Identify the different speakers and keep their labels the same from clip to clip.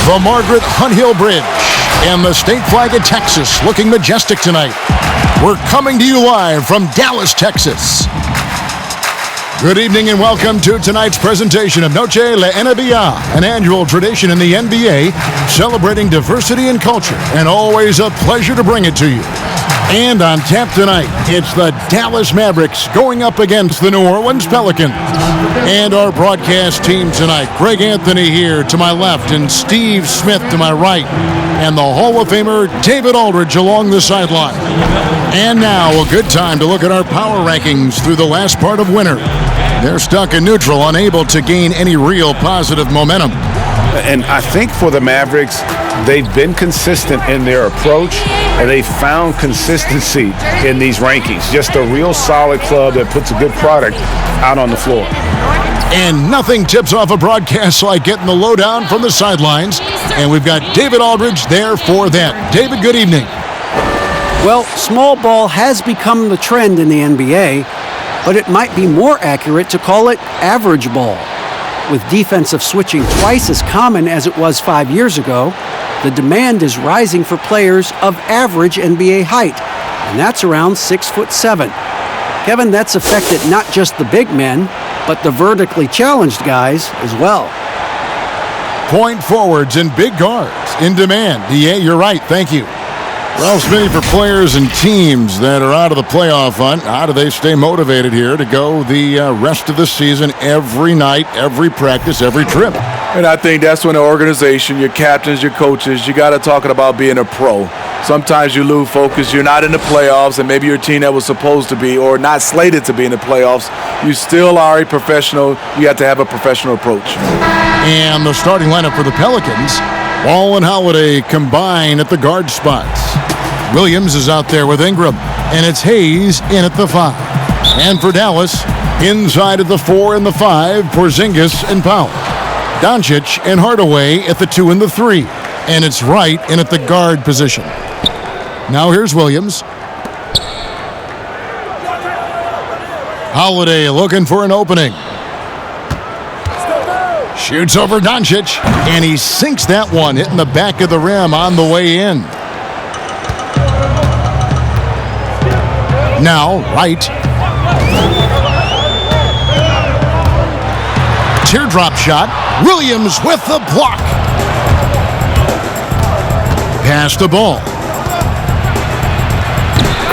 Speaker 1: The Margaret Hunt Hill Bridge and the state flag of Texas looking majestic tonight. We're coming to you live from Dallas, Texas. Good evening and welcome to tonight's presentation of Noche La NBA, an annual tradition in the NBA celebrating diversity and culture, and always a pleasure to bring it to you. And on tap tonight, it's the Dallas Mavericks going up against the New Orleans Pelicans. And our broadcast team tonight, Greg Anthony here to my left and Steve Smith to my right, and the Hall of Famer David Aldridge along the sideline. And now a good time to look at our power rankings through the last part of winter. They're stuck in neutral, unable to gain any real positive momentum.
Speaker 2: And I think for the Mavericks, they've been consistent in their approach, and they found consistency in these rankings. Just a real solid club that puts a good product out on the floor.
Speaker 1: And nothing tips off a broadcast like getting the lowdown from the sidelines. And we've got David Aldridge there for that. David, good evening.
Speaker 3: Well, small ball has become the trend in the NBA, but it might be more accurate to call it average ball. With defensive switching twice as common as it was 5 years ago, the demand is rising for players of average NBA height, and that's around 6'7". Kevin, that's affected not just the big men, but the vertically challenged guys as well.
Speaker 1: Point forwards and big guards in demand. Yeah, you're right. Thank you. Well, Smitty, for players and teams that are out of the playoff hunt, how do they stay motivated here to go the rest of the season every night, every practice, every trip?
Speaker 4: And I think that's when the organization, your captains, your coaches, you got to talk about being a pro. Sometimes you lose focus. You're not in the playoffs, and maybe your team that was supposed to be or not slated to be in the playoffs, you still are a professional. You have to have a professional approach.
Speaker 1: And the starting lineup for the Pelicans, Ball and Holiday combine at the guard spots. Williams is out there with Ingram, and it's Hayes in at the 5. And for Dallas, inside at the 4 and the 5, Porzingis and Powell. Doncic and Hardaway at the 2 and the 3. And it's Wright in at the guard position. Now here's Williams. Holiday looking for an opening. Shoots over Doncic, and he sinks that one, hitting the back of the rim on the way in. Now, Wright. Teardrop shot. Williams with the block. Pass the ball.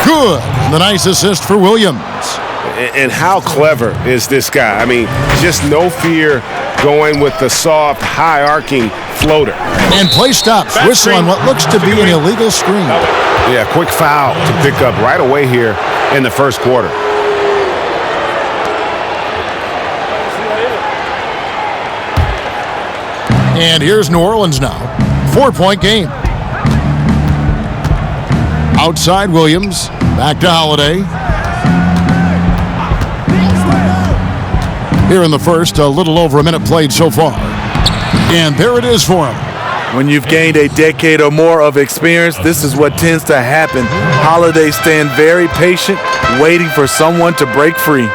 Speaker 1: Good. The nice assist for Williams.
Speaker 2: And how clever is this guy? I mean, just no fear going with the soft, high-arcing floater.
Speaker 1: And play stops. Whistle on what looks to be an illegal screen.
Speaker 2: Yeah, quick foul to pick up right away here in the first quarter.
Speaker 1: And here's New Orleans now. 4-point game. Outside Williams. Back to Holiday. Here in the first, a little over a minute played so far. And there it is for him.
Speaker 4: When you've gained a decade or more of experience, this is what tends to happen. Holiday staying very patient, waiting for someone to break free.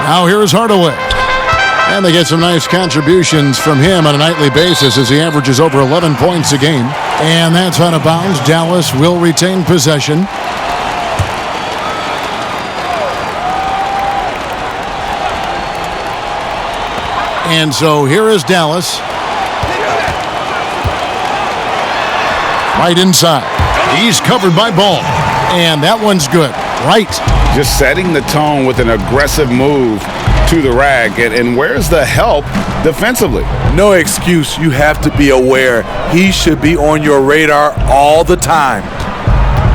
Speaker 1: Now here's Hardaway. And they get some nice contributions from him on a nightly basis as he averages over 11 points a game. And that's out of bounds. Dallas will retain possession. And so here is Dallas. Right inside. He's covered by Ball. And that one's good. Right.
Speaker 2: Just setting the tone with an aggressive move to the rack. And where's the help defensively?
Speaker 4: No excuse. You have to be aware. He should be on your radar all the time.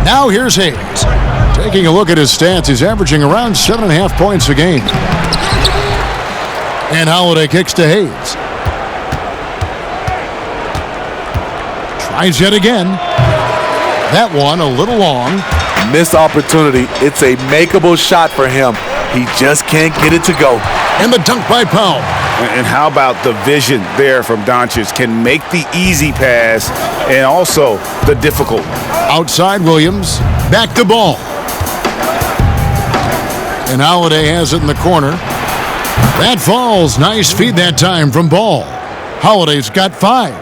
Speaker 1: Now here's Hayes. Taking a look at his stats, he's averaging around 7.5 points a game. And Holiday kicks to Hayes. Tries yet again. That one a little long.
Speaker 4: Missed opportunity. It's a makeable shot for him. He just can't get it to go.
Speaker 1: And the dunk by Powell.
Speaker 2: And how about the vision there from Doncic? Can make the easy pass and also the difficult.
Speaker 1: Outside Williams. Back to Ball. And Holiday has it in the corner. That falls. Nice feed that time from Ball. Holiday's got 5.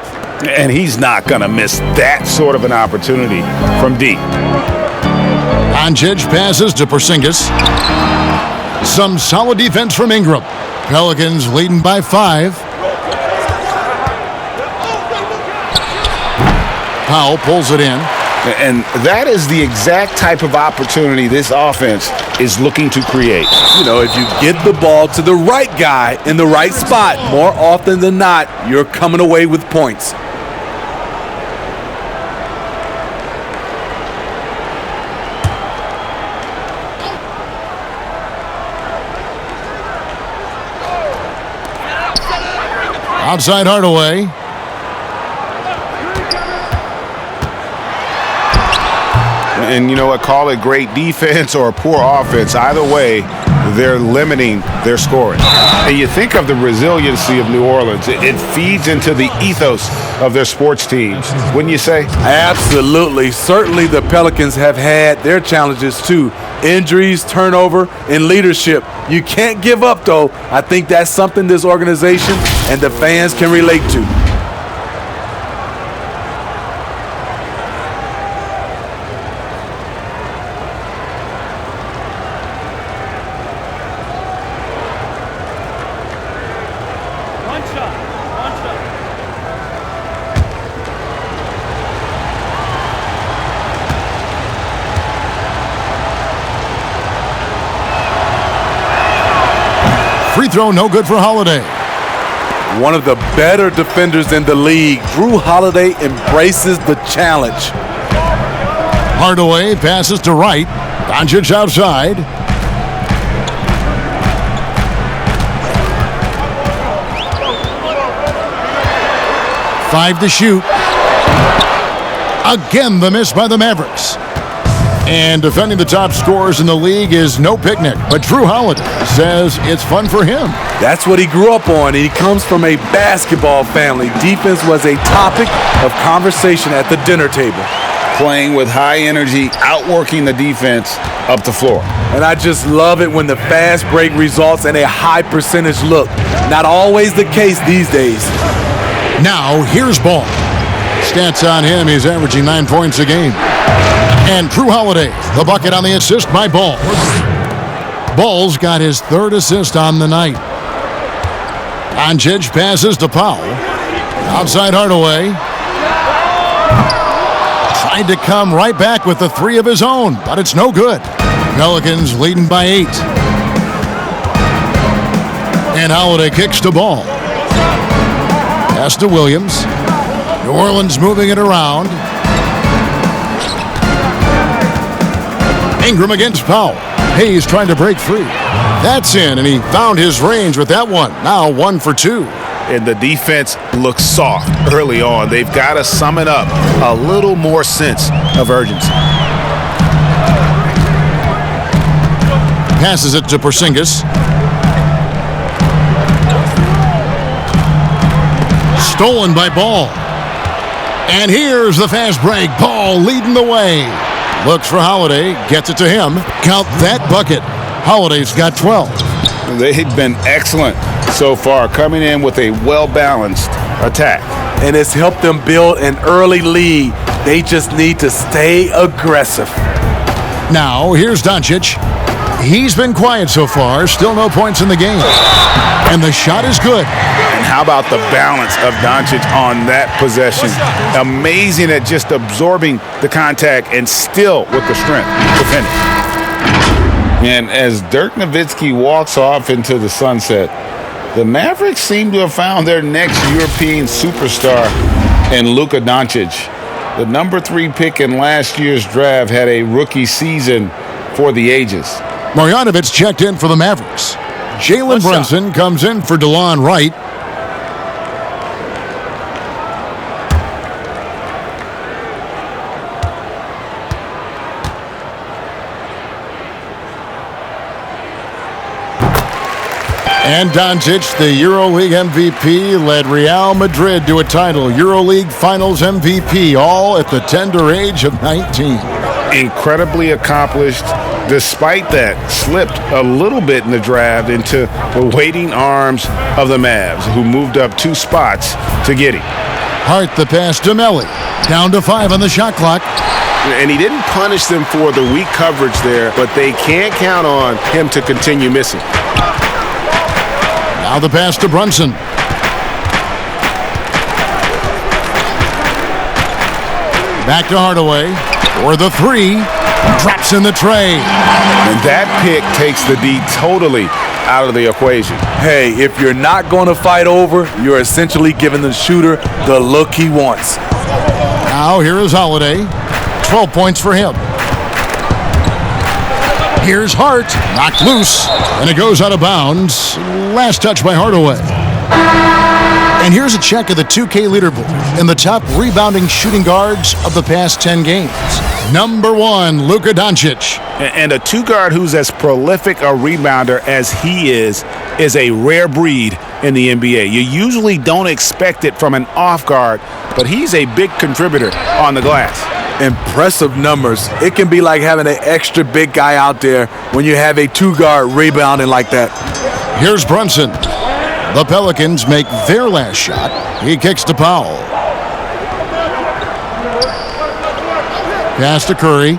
Speaker 2: And he's not going to miss that sort of an opportunity from deep.
Speaker 1: Doncic passes to Porzingis. Some solid defense from Ingram. Pelicans leading by 5. Powell pulls it in.
Speaker 2: And that is the exact type of opportunity this offense is looking to create.
Speaker 4: You know, if you get the ball to the right guy in the right spot, more often than not, you're coming away with points.
Speaker 1: Outside Hardaway.
Speaker 2: And you know what? Call it great defense or poor offense. Either way, they're limiting their scoring. And you think of the resiliency of New Orleans. It feeds into the ethos of their sports teams, wouldn't you say?
Speaker 4: Absolutely. Certainly the Pelicans have had their challenges too. Injuries, turnover, and leadership. You can't give up, though. I think that's something this organization and the fans can relate to.
Speaker 1: Free throw no good for Holiday.
Speaker 4: One of the better defenders in the league. Drew Holiday embraces the challenge.
Speaker 1: Hardaway passes to Wright. Doncic outside. Five to shoot. Again, the miss by the Mavericks. And defending the top scorers in the league is no picnic, but Drew Holiday says it's fun for him.
Speaker 4: That's what he grew up on. He comes from a basketball family. Defense was a topic of conversation at the dinner table.
Speaker 2: Playing with high energy, outworking the defense up the floor.
Speaker 4: And I just love it when the fast break results in a high percentage look. Not always the case these days.
Speaker 1: Now, here's Ball. Stats on him, he's averaging 9 points a game. And Drew Holiday, the bucket on the assist by Ball. Ball's got his 3rd assist on the night. Doncic passes to Powell. Outside Hardaway. Tried to come right back with the 3 of his own, but it's no good. Pelicans leading by 8. And Holiday kicks to Ball. Pass to Williams. New Orleans moving it around. Ingram against Powell. Hayes trying to break free. That's in, and he found his range with that one. Now 1 for 2.
Speaker 2: And the defense looks soft early on. They've got to sum it up. A little more sense of urgency.
Speaker 1: Passes it to Porzingis. Stolen by Ball. And here's the fast break. Ball leading the way. Looks for Holiday, gets it to him. Count that bucket. Holiday's got 12.
Speaker 2: They've been excellent so far, coming in with a well-balanced attack.
Speaker 4: And it's helped them build an early lead. They just need to stay aggressive.
Speaker 1: Now, here's Doncic. He's been quiet so far. Still no points in the game. And the shot is good.
Speaker 2: And how about the balance of Doncic on that possession? Amazing at just absorbing the contact and still with the strength defending. And as Dirk Nowitzki walks off into the sunset, the Mavericks seem to have found their next European superstar in Luka Doncic. The number 3 pick in last year's draft had a rookie season for the ages.
Speaker 1: Marjanovic checked in for the Mavericks. Jalen Brunson comes in for DeLon Wright. And Doncic, the EuroLeague MVP, led Real Madrid to a title. EuroLeague Finals MVP, all at the tender age of 19.
Speaker 2: Incredibly accomplished. Despite that, slipped a little bit in the draft into the waiting arms of the Mavs, who moved up 2 spots to get him.
Speaker 1: Hart the pass to Melly. Down to 5 on the shot clock.
Speaker 2: And he didn't punish them for the weak coverage there, but they can't count on him to continue missing.
Speaker 1: Now the pass to Brunson. Back to Hardaway for the 3. Drops in the tray.
Speaker 2: And that pick takes the D totally out of the equation.
Speaker 4: Hey, if you're not going to fight over, you're essentially giving the shooter the look he wants.
Speaker 1: Now here is Holiday. 12 points for him. Here's Hart. Knocked loose. And it goes out of bounds. Last touch by Hardaway. And here's a check of the 2K leaderboard and the top rebounding shooting guards of the past 10 games. Number 1, Luka Doncic.
Speaker 2: And a two-guard who's as prolific a rebounder as he is a rare breed in the NBA. You usually don't expect it from an off-guard, but he's a big contributor on the glass.
Speaker 4: Impressive numbers. It can be like having an extra big guy out there when you have a two-guard rebounding like that.
Speaker 1: Here's Brunson. The Pelicans make their last shot. He kicks to Powell. Pass to Curry.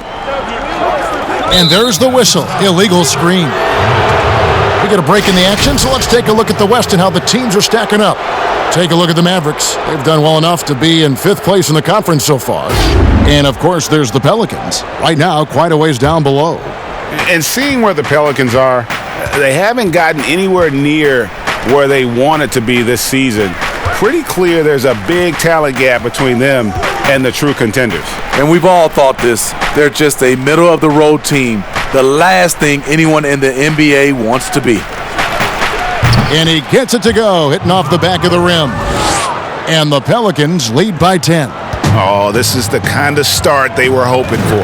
Speaker 1: And there's the whistle. Illegal screen. We get a break in the action, so let's take a look at the West and how the teams are stacking up. Take a look at the Mavericks. They've done well enough to be in 5th place in the conference so far. And, of course, there's the Pelicans. Right now, quite a ways down below.
Speaker 2: And seeing where the Pelicans are, they haven't gotten anywhere near where they wanted to be this season. Pretty clear there's a big talent gap between them and the true contenders.
Speaker 4: And we've all thought this. They're just a middle-of-the-road team. The last thing anyone in the NBA wants to be.
Speaker 1: And he gets it to go, hitting off the back of the rim. And the Pelicans lead by 10.
Speaker 2: Oh, this is the kind of start they were hoping for.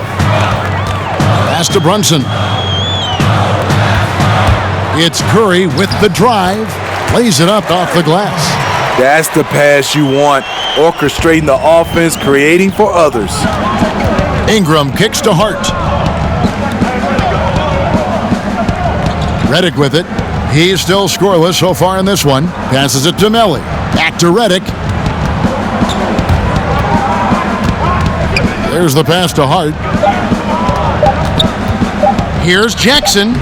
Speaker 1: Pass to Brunson. It's Curry with the drive. Lays it up off the glass.
Speaker 4: That's the pass you want. Orchestrating the offense, creating for others.
Speaker 1: Ingram kicks to Hart. Redick with it. He's still scoreless so far in this one. Passes it to Melly. Back to Redick. There's the pass to Hart. Here's Jackson.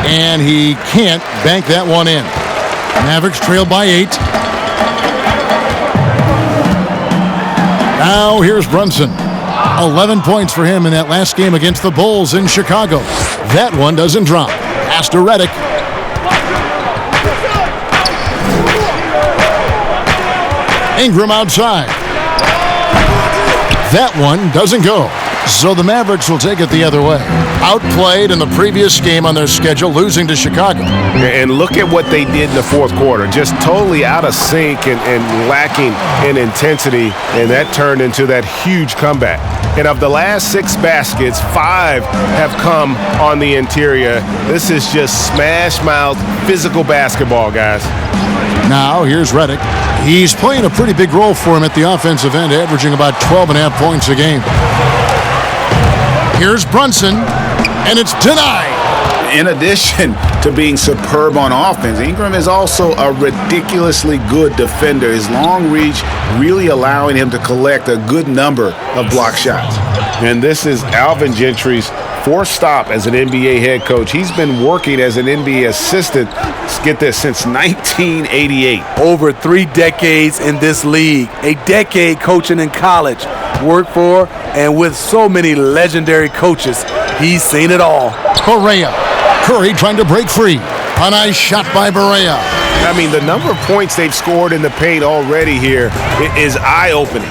Speaker 1: And he can't bank that one in. Mavericks trail by 8. Now here's Brunson. 11 points for him in that last game against the Bulls in Chicago. That one doesn't drop. Pass to Redick. Ingram outside. That one doesn't go. So the Mavericks will take it the other way. Outplayed in the previous game on their schedule, losing to Chicago.
Speaker 2: And look at what they did in the fourth quarter. Just totally out of sync and lacking in intensity. And that turned into that huge comeback. And of the last 6 baskets, 5 have come on the interior. This is just smash-mouth physical basketball, guys.
Speaker 1: Now here's Redick. He's playing a pretty big role for him at the offensive end, averaging about 12.5 points a game. Here's Brunson, and it's denied.
Speaker 2: In addition to being superb on offense, Ingram is also a ridiculously good defender. His long reach really allowing him to collect a good number of block shots. And this is Alvin Gentry's 4th stop as an NBA head coach. He's been working as an NBA assistant, let's get this, since 1988.
Speaker 4: Over 3 decades in this league. A decade coaching in college. Worked for and with so many legendary coaches. He's seen it all.
Speaker 1: Barea. Curry trying to break free. A nice shot by Barea.
Speaker 2: I mean, the number of points they've scored in the paint already here is eye-opening.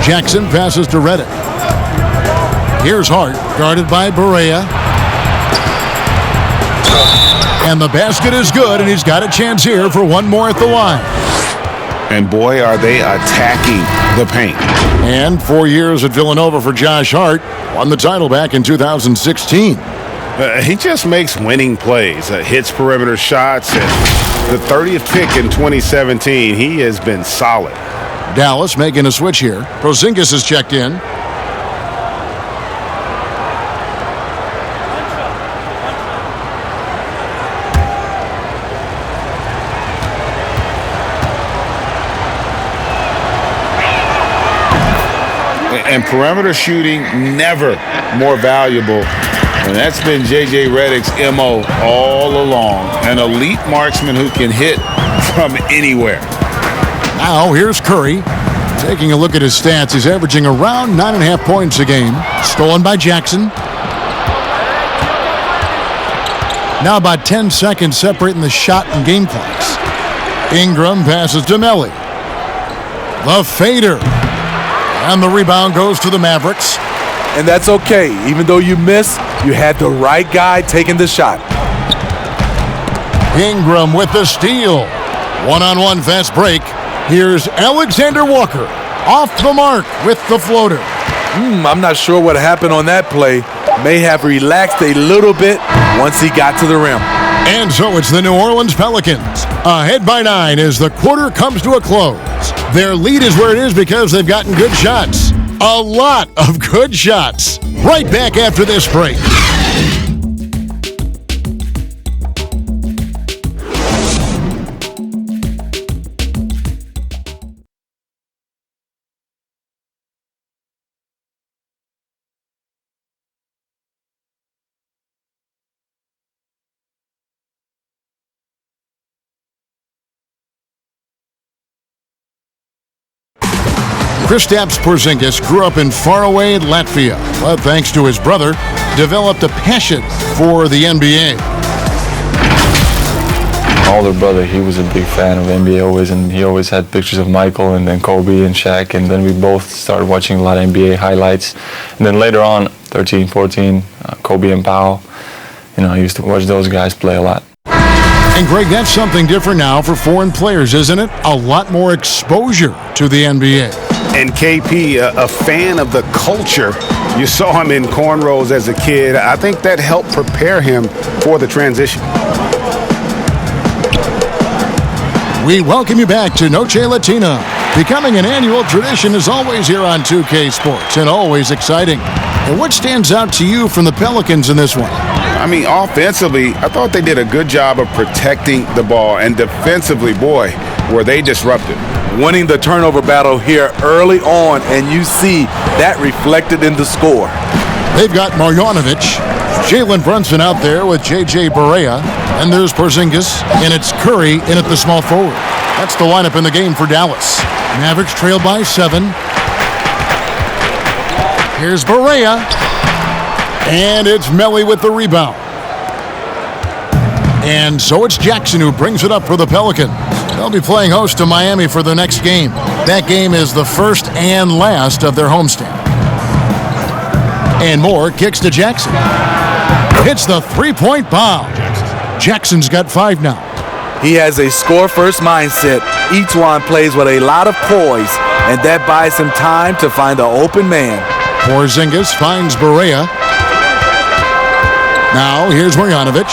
Speaker 1: Jackson passes to Redick. Here's Hart, guarded by Barea. And the basket is good, and he's got a chance here for one more at the line.
Speaker 2: And boy, are they attacking the paint.
Speaker 1: And 4 years at Villanova for Josh Hart. Won the title back in 2016.
Speaker 2: He just makes winning plays, hits perimeter shots, and the 30th pick in 2017. He has been solid.
Speaker 1: Dallas making a switch here. Porzingis is checked in.
Speaker 2: And perimeter shooting, never more valuable. And that's been J.J. Redick's M.O. all along. An elite marksman who can hit from anywhere.
Speaker 1: Now here's Curry. Taking a look at his stats, he's averaging around 9.5 points a game. Stolen by Jackson. Now about 10 seconds separating the shot and game clocks. Ingram passes to Melly. The fader. And the rebound goes to the Mavericks.
Speaker 4: And that's okay. Even though you miss, you had the right guy taking the shot.
Speaker 1: Ingram with the steal. One-on-one fast break. Here's Alexander Walker. Off the mark with the floater.
Speaker 4: I'm not sure what happened on that play. May have relaxed a little bit once he got to the rim.
Speaker 1: And so it's the New Orleans Pelicans, ahead by 9 as the quarter comes to a close. Their lead is where it is because they've gotten good shots. A lot of good shots. Right back after this break. Kristaps Porzingis grew up in faraway Latvia, but thanks to his brother, developed a passion for the NBA.
Speaker 5: My older brother, he was a big fan of NBA always, and he always had pictures of Michael and then Kobe and Shaq, and then we both started watching a lot of NBA highlights. And then later on, 13, 14, Kobe and Powell, I used to watch those guys play a lot.
Speaker 1: And Greg, that's something different now for foreign players, isn't it? A lot more exposure to the NBA.
Speaker 2: And KP, a fan of the culture. You saw him in cornrows as a kid. I think that helped prepare him for the transition.
Speaker 1: We welcome you back to Noche Latina. Becoming an annual tradition is always here on 2K Sports and always exciting. And what stands out to you from the Pelicans in this one?
Speaker 2: I mean, offensively, I thought they did a good job of protecting the ball. And defensively, boy, were they disruptive.
Speaker 4: Winning the turnover battle here early on, and you see that reflected in the score.
Speaker 1: They've got Marjanovic, Jalen Brunson out there with J.J. Barea, and there's Porzingis, and it's Curry in at the small forward. That's the lineup in the game for Dallas. Mavericks trail by 7. Here's Barea, and it's Melly with the rebound. And so it's Jackson who brings it up for the Pelicans. They'll be playing host to Miami for the next game. That game is the first and last of their homestand. And Moore kicks to Jackson. Hits the three-point bomb. Jackson's got 5 now.
Speaker 4: He has a score-first mindset. Each one plays with a lot of poise, and that buys him time to find the open man.
Speaker 1: Porzingis finds Barea. Now here's Marjanovic.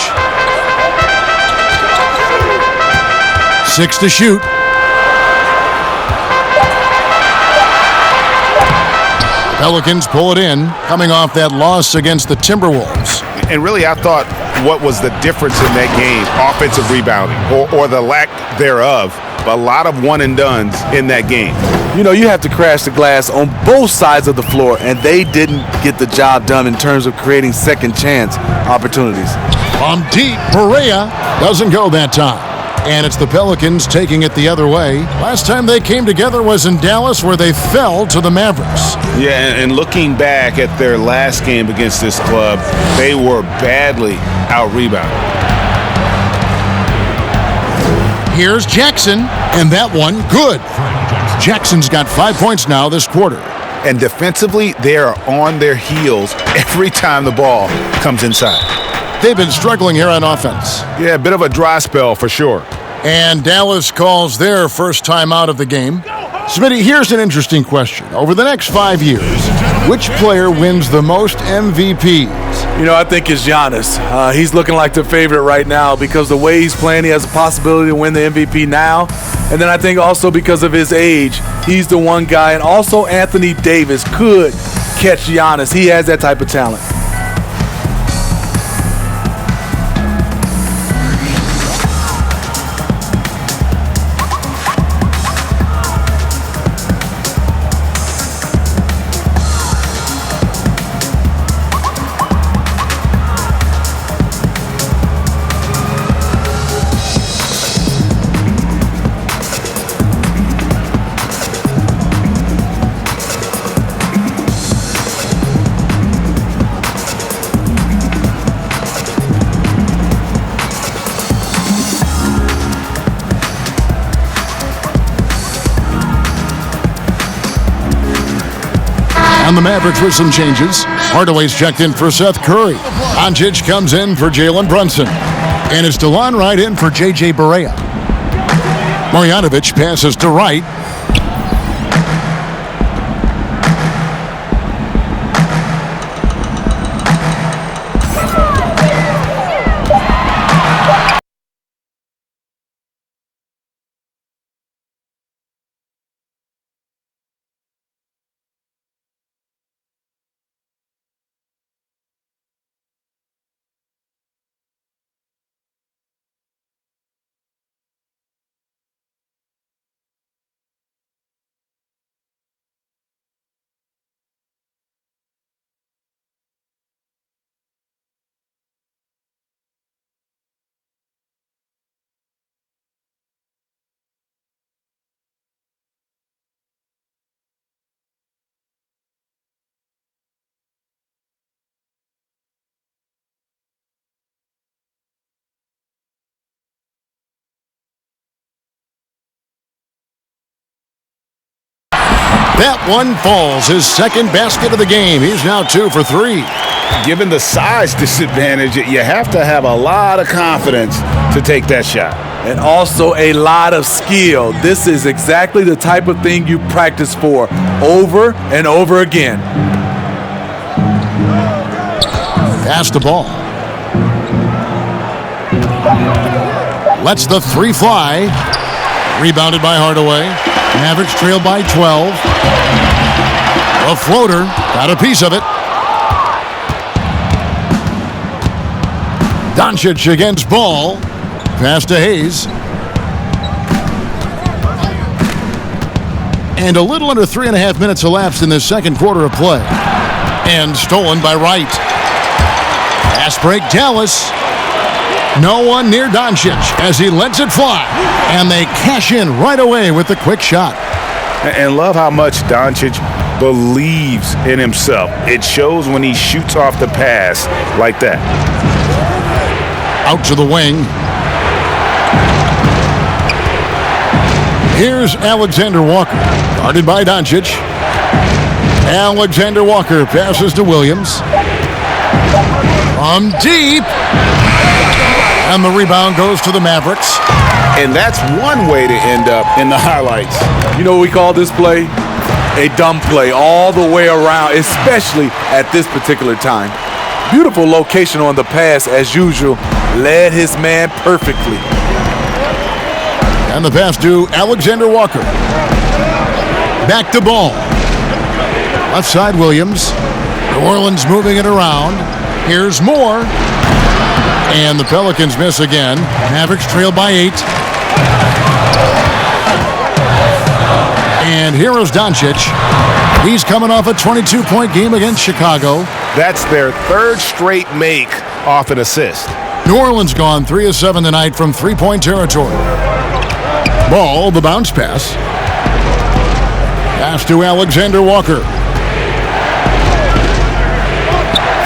Speaker 1: 6 to shoot. Pelicans pull it in, coming off that loss against the Timberwolves.
Speaker 2: And really, I thought what was the difference in that game? Offensive rebounding, or the lack thereof. A lot of one-and-dones in that game.
Speaker 4: You have to crash the glass on both sides of the floor, and they didn't get the job done in terms of creating second-chance opportunities.
Speaker 1: From deep, Barea doesn't go that time. And it's the Pelicans taking it the other way. Last time they came together was in Dallas, where they fell to the Mavericks.
Speaker 2: Yeah, and looking back at their last game against this club, they were badly out-rebounded.
Speaker 1: Here's Jackson, and that one good. Jackson's got 5 points now this quarter.
Speaker 2: And defensively, they are on their heels every time the ball comes inside.
Speaker 1: They've been struggling here on offense.
Speaker 2: Yeah, a bit of a dry spell for sure.
Speaker 1: And Dallas calls their first time out of the game. Smitty, here's an interesting question. Over the next 5 years, which player wins the most MVPs?
Speaker 4: I think it's Giannis. He's looking like the favorite right now because the way he's playing, he has a possibility to win the MVP now. And then I think also because of his age, he's the one guy. And also Anthony Davis could catch Giannis. He has that type of talent.
Speaker 1: And the Mavericks with some changes. Hardaway's checked in for Seth Curry. Doncic comes in for Jalen Brunson. And it's DeLon Wright in for J.J. Barea. Marjanovic passes to Wright. That one falls, his second basket of the game. He's now 2 for 3.
Speaker 2: Given the size disadvantage, you have to have a lot of confidence to take that shot.
Speaker 4: And also a lot of skill. This is exactly the type of thing you practice for over and over again.
Speaker 1: Pass the ball. Lets the 3 fly. Rebounded by Hardaway. Mavericks trail by 12. A floater. Got a piece of it. Doncic against Ball. Pass to Hayes. And a little under 3.5 minutes elapsed in this second quarter of play. And stolen by Wright. Pass break, Dallas. No one near Doncic as he lets it fly. And they cash in right away with the quick shot.
Speaker 2: And love how much Doncic believes in himself. It shows when he shoots off the pass like that.
Speaker 1: Out to the wing. Here's Alexander Walker, guarded by Doncic. Alexander Walker passes to Williams. From deep. And the rebound goes to the Mavericks.
Speaker 2: And that's one way to end up in the highlights.
Speaker 4: You know what we call this play? A dumb play all the way around, especially at this particular time. Beautiful location on the pass as usual. Led his man perfectly.
Speaker 1: And the pass to Alexander Walker. Back to Ball. Left side Williams. New Orleans moving it around. Here's Moore. And the Pelicans miss again. Mavericks trail by 8. And here is Doncic. He's coming off a 22-point game against Chicago.
Speaker 2: That's their third straight make off an assist.
Speaker 1: New Orleans gone 3 of 7 tonight from three-point territory. Ball, the bounce pass. Pass to Alexander Walker.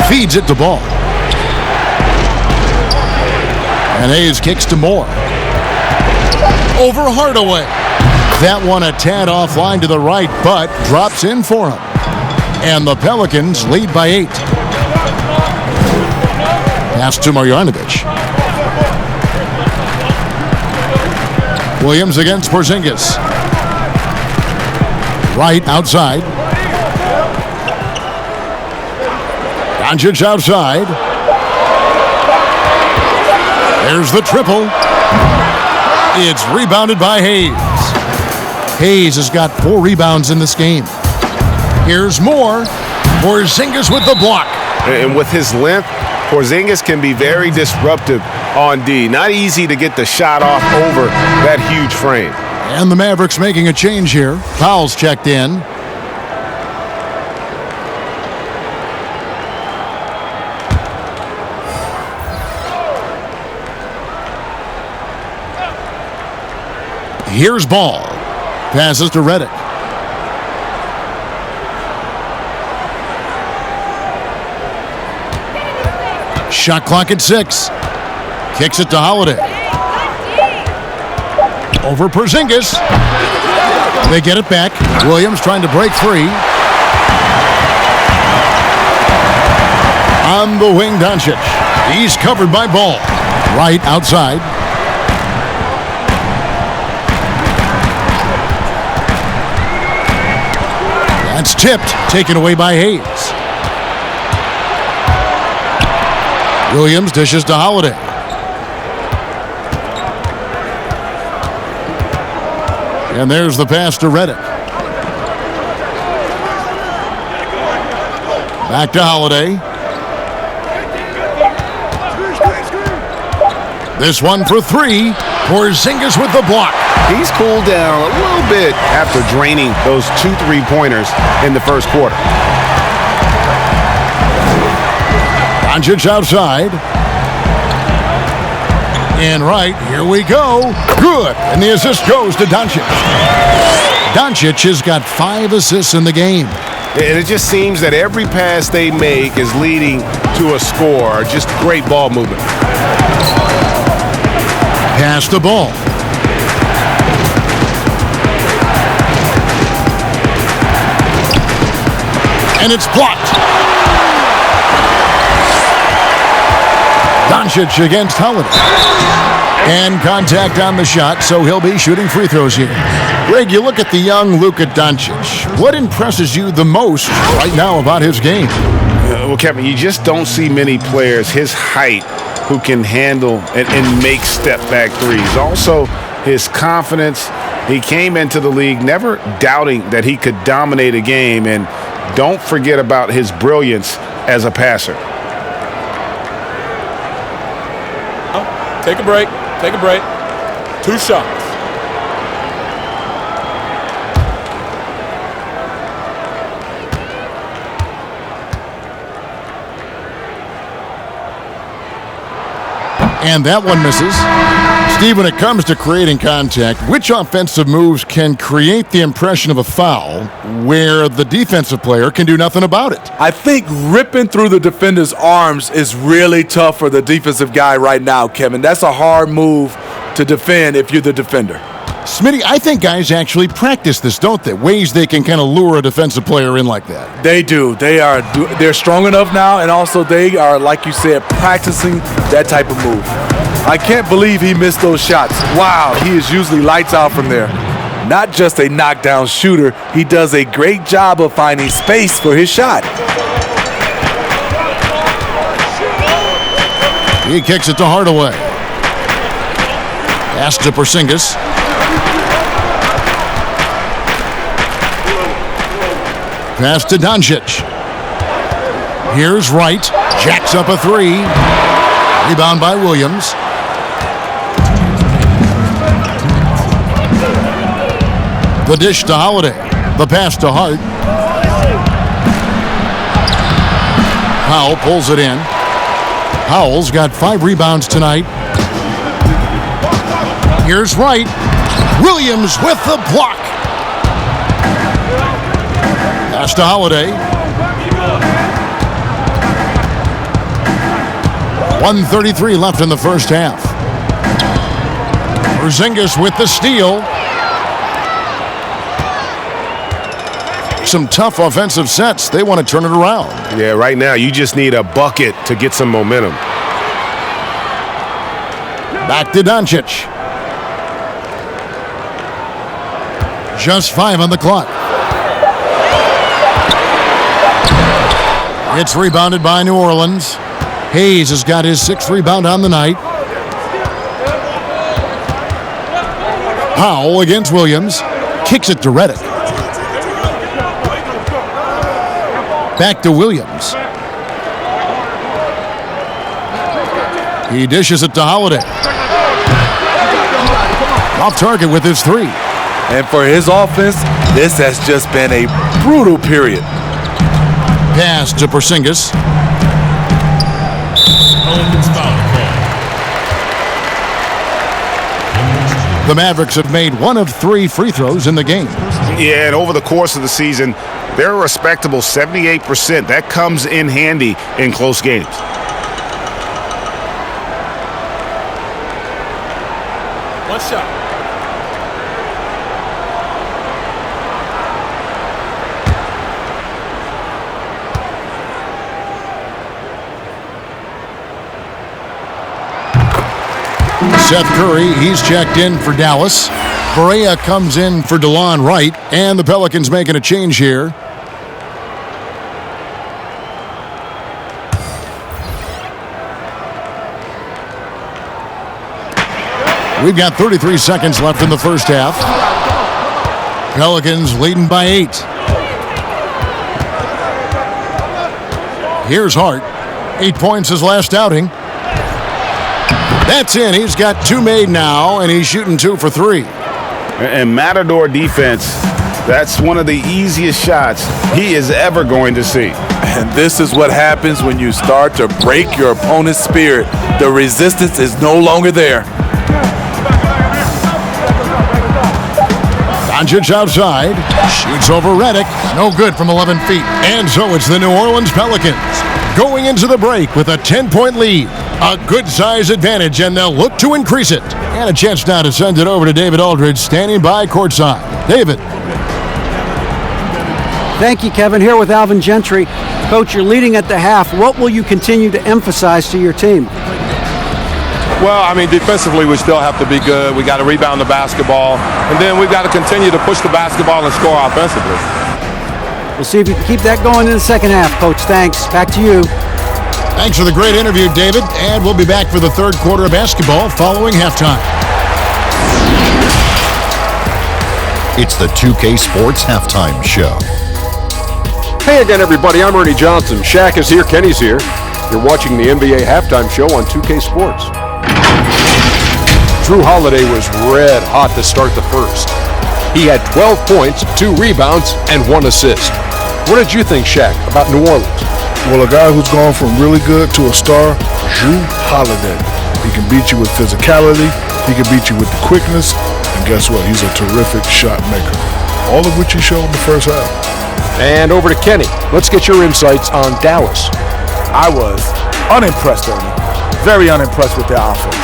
Speaker 1: Feeds it to Ball. And Hayes kicks to Moore. Over Hardaway. That one a tad offline to the right, but drops in for him. And the Pelicans lead by 8. Pass to Marjanovic. Williams against Porzingis. Wright outside. Doncic outside. There's the triple. It's rebounded by Hayes. Hayes has got 4 rebounds in this game. Here's Moore. Porzingis with the block.
Speaker 2: And with his length, Porzingis can be very disruptive on D. Not easy to get the shot off over that huge frame.
Speaker 1: And the Mavericks making a change here. Powell's checked in. Here's Ball. Passes to Redick. Shot clock at 6. Kicks it to Holiday. Over Porzingis. They get it back. Williams trying to break free. On the wing, Doncic. He's covered by Ball. Right outside. That's tipped. Taken away by Hayes. Williams dishes to Holiday. And there's the pass to Redick. Back to Holiday. This one for three. Porzingis with the block.
Speaker 2: He's cooled down a little bit after draining those 2 3-pointers in the first quarter.
Speaker 1: Doncic outside. And right, here we go. Good. And the assist goes to Doncic. Doncic has got 5 assists in the game.
Speaker 2: And it just seems that every pass they make is leading to a score. Just great ball movement.
Speaker 1: Pass the ball. And it's blocked. Doncic against Holiday. And contact on the shot, so he'll be shooting free throws here. Greg, you look at the young Luka Doncic. What impresses you the most right now about his game?
Speaker 2: Well, Kevin, you just don't see many players his height who can handle and make step-back threes. Also, his confidence. He came into the league never doubting that he could dominate a game, and don't forget about his brilliance as a passer.
Speaker 6: Take a break. Take a break. 2 shots.
Speaker 1: And that one misses. Steve, when it comes to creating contact, which offensive moves can create the impression of a foul where the defensive player can do nothing about it?
Speaker 4: I think ripping through the defender's arms is really tough for the defensive guy right now, Kevin. That's a hard move to defend if you're the defender.
Speaker 1: Smitty, I think guys actually practice this, don't they? Ways they can kind of lure a defensive player in like that.
Speaker 4: They do. They're strong enough now, and also they are, like you said, practicing that type of move. I can't believe he missed those shots. Wow, he is usually lights out from there. Not just a knockdown shooter, he does a great job of finding space for his shot.
Speaker 1: He kicks it to Hardaway. Pass to Porzingis. Pass to Doncic. Here's Wright. Jacks up a 3. Rebound by Williams. The dish to Holiday. The pass to Hart. Powell pulls it in. Powell's got 5 rebounds tonight. Here's Wright. Williams with the block. Pass to Holiday. 1:33 left in the first half. Porzingis with the steal. Some tough offensive sets. They want to turn it around.
Speaker 2: Yeah, right now you just need a bucket to get some momentum.
Speaker 1: Back to Doncic. Just 5 on the clock. It's rebounded by New Orleans. Hayes has got his 6th rebound on the night. Powell against Williams. Kicks it to Redick. Back to Williams. He dishes it to Holiday. Off target with his 3.
Speaker 4: And for his offense, this has just been a brutal period.
Speaker 1: Pass to Porzingis. The Mavericks have made 1 of 3 free throws in the game.
Speaker 2: Yeah, and over the course of the season, they're a respectable 78%. That comes in handy in close games.
Speaker 6: One shot.
Speaker 1: Seth Curry, he's checked in for Dallas. Correa comes in for DeLon Wright, and the Pelicans making a change here. We've got 33 seconds left in the first half. Pelicans leading by 8. Here's Hart. 8 points his last outing. That's in. He's got 2 made now, and he's shooting 2 for 3.
Speaker 2: And Matador defense, that's one of the easiest shots he is ever going to see.
Speaker 4: And this is what happens when you start to break your opponent's spirit. The resistance is no longer there.
Speaker 1: Doncic outside, shoots over Redick, no good from 11 feet. And so it's the New Orleans Pelicans going into the break with a 10-point lead. A good size advantage, and they'll look to increase it. And a chance now to send it over to David Aldridge, standing by courtside. David.
Speaker 3: Thank you, Kevin. Here with Alvin Gentry. Coach, you're leading at the half. What will you continue to emphasize to your team?
Speaker 7: Well, I mean, defensively, we still have to be good. We got to rebound the basketball. And then we've got to continue to push the basketball and score offensively.
Speaker 3: We'll see if you can keep that going in the second half, Coach. Thanks. Back to you.
Speaker 1: Thanks for the great interview, David. And we'll be back for the third quarter of basketball following halftime.
Speaker 8: It's the 2K Sports Halftime Show.
Speaker 9: Hey again, everybody. I'm Ernie Johnson. Shaq is here. Kenny's here. You're watching the NBA Halftime Show on 2K Sports. Drew Holiday was red hot to start the first. He had 12 points, 2 rebounds, and 1 assist. What did you think, Shaq, about New Orleans?
Speaker 10: Well, a guy who's gone from really good to a star, Drew Holiday. He can beat you with physicality, he can beat you with the quickness, and guess what? He's a terrific shot maker. All of which he showed in the first half.
Speaker 9: And over to Kenny. Let's get your insights on Dallas.
Speaker 4: I was unimpressed, Ernie. Very unimpressed with their offense.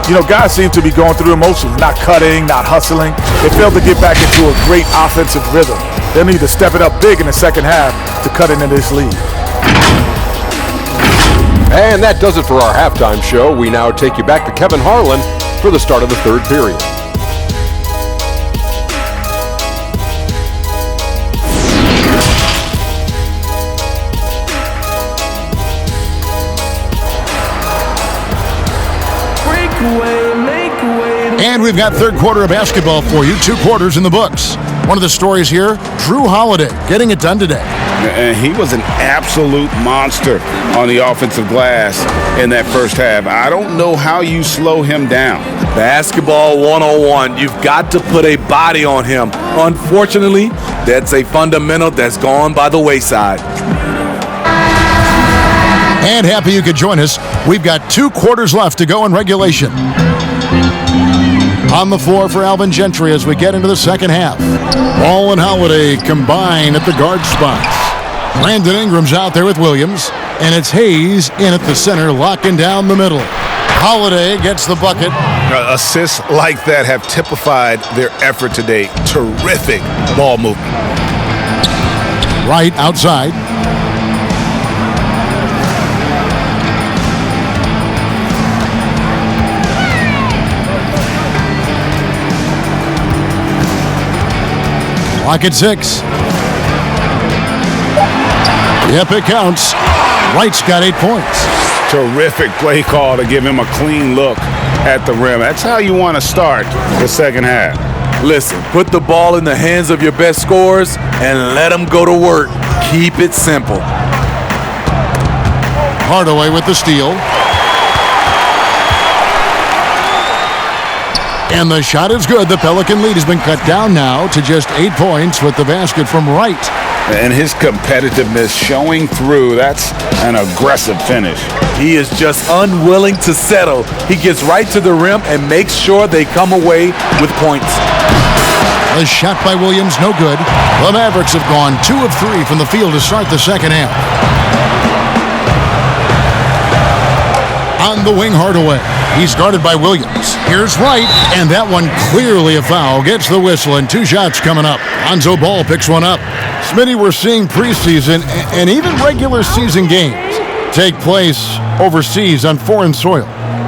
Speaker 4: You know, guys seem to be going through emotions, not cutting, not hustling. They failed to get back into a great offensive rhythm. They'll need to step it up big in the second half to cut into this lead.
Speaker 9: And that does it for our halftime show. We now take you back to Kevin Harlan for the start of the third period.
Speaker 1: And we've got third quarter of basketball for you. 2 quarters in the books. One of the stories here, Drew Holiday getting it done today.
Speaker 2: And he was an absolute monster on the offensive glass in that first half. I don't know how you slow him down.
Speaker 4: Basketball 101. You've got to put a body on him. Unfortunately, that's a fundamental that's gone by the wayside.
Speaker 1: And happy you could join us. We've got 2 quarters left to go in regulation. On the floor for Alvin Gentry as we get into the second half. Ball and Holiday combine at the guard spots. Brandon Ingram's out there with Williams, and it's Hayes in at the center, locking down the middle. Holiday gets the bucket.
Speaker 2: Assists like that have typified their effort today. Terrific ball movement.
Speaker 1: Right outside. Clock at 6. Yep, it counts. Wright's got 8 points.
Speaker 2: Terrific play call to give him a clean look at the rim. That's how you want to start the second half.
Speaker 4: Listen, put the ball in the hands of your best scorers and let them go to work. Keep it simple.
Speaker 1: Hardaway with the steal. And the shot is good. The Pelican lead has been cut down now to just 8 points with the basket from Wright.
Speaker 2: And his competitiveness showing through. That's an aggressive finish.
Speaker 4: He is just unwilling to settle. He gets right to the rim and makes sure they come away with points.
Speaker 1: The shot by Williams, no good. The Mavericks have gone 2 of 3 from the field to start the second half. On the wing, Hardaway. He's guarded by Williams. Here's Wright, and that one clearly a foul. Gets the whistle, and 2 shots coming up. Lonzo Ball picks one up. Smitty, we're seeing preseason and even regular season games take place overseas on foreign soil.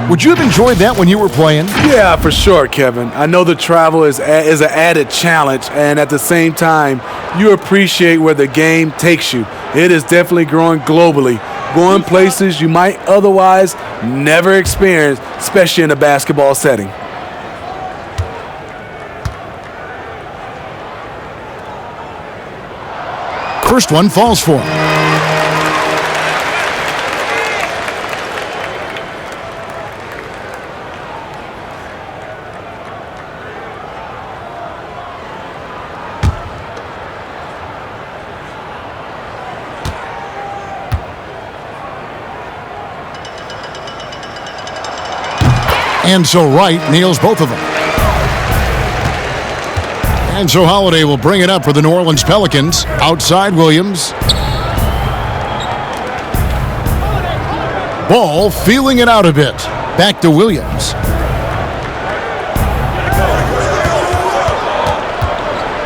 Speaker 1: Would you have enjoyed that when you were playing?
Speaker 4: Yeah, for sure, Kevin. I know the travel is an added challenge, and at the same time, you appreciate where the game takes you. It is definitely growing globally, going places you might otherwise never experience, especially in a basketball setting.
Speaker 1: First one falls for him. And so Wright nails both of them. And so Holiday will bring it up for the New Orleans Pelicans. Outside Williams. Ball feeling it out a bit. Back to Williams.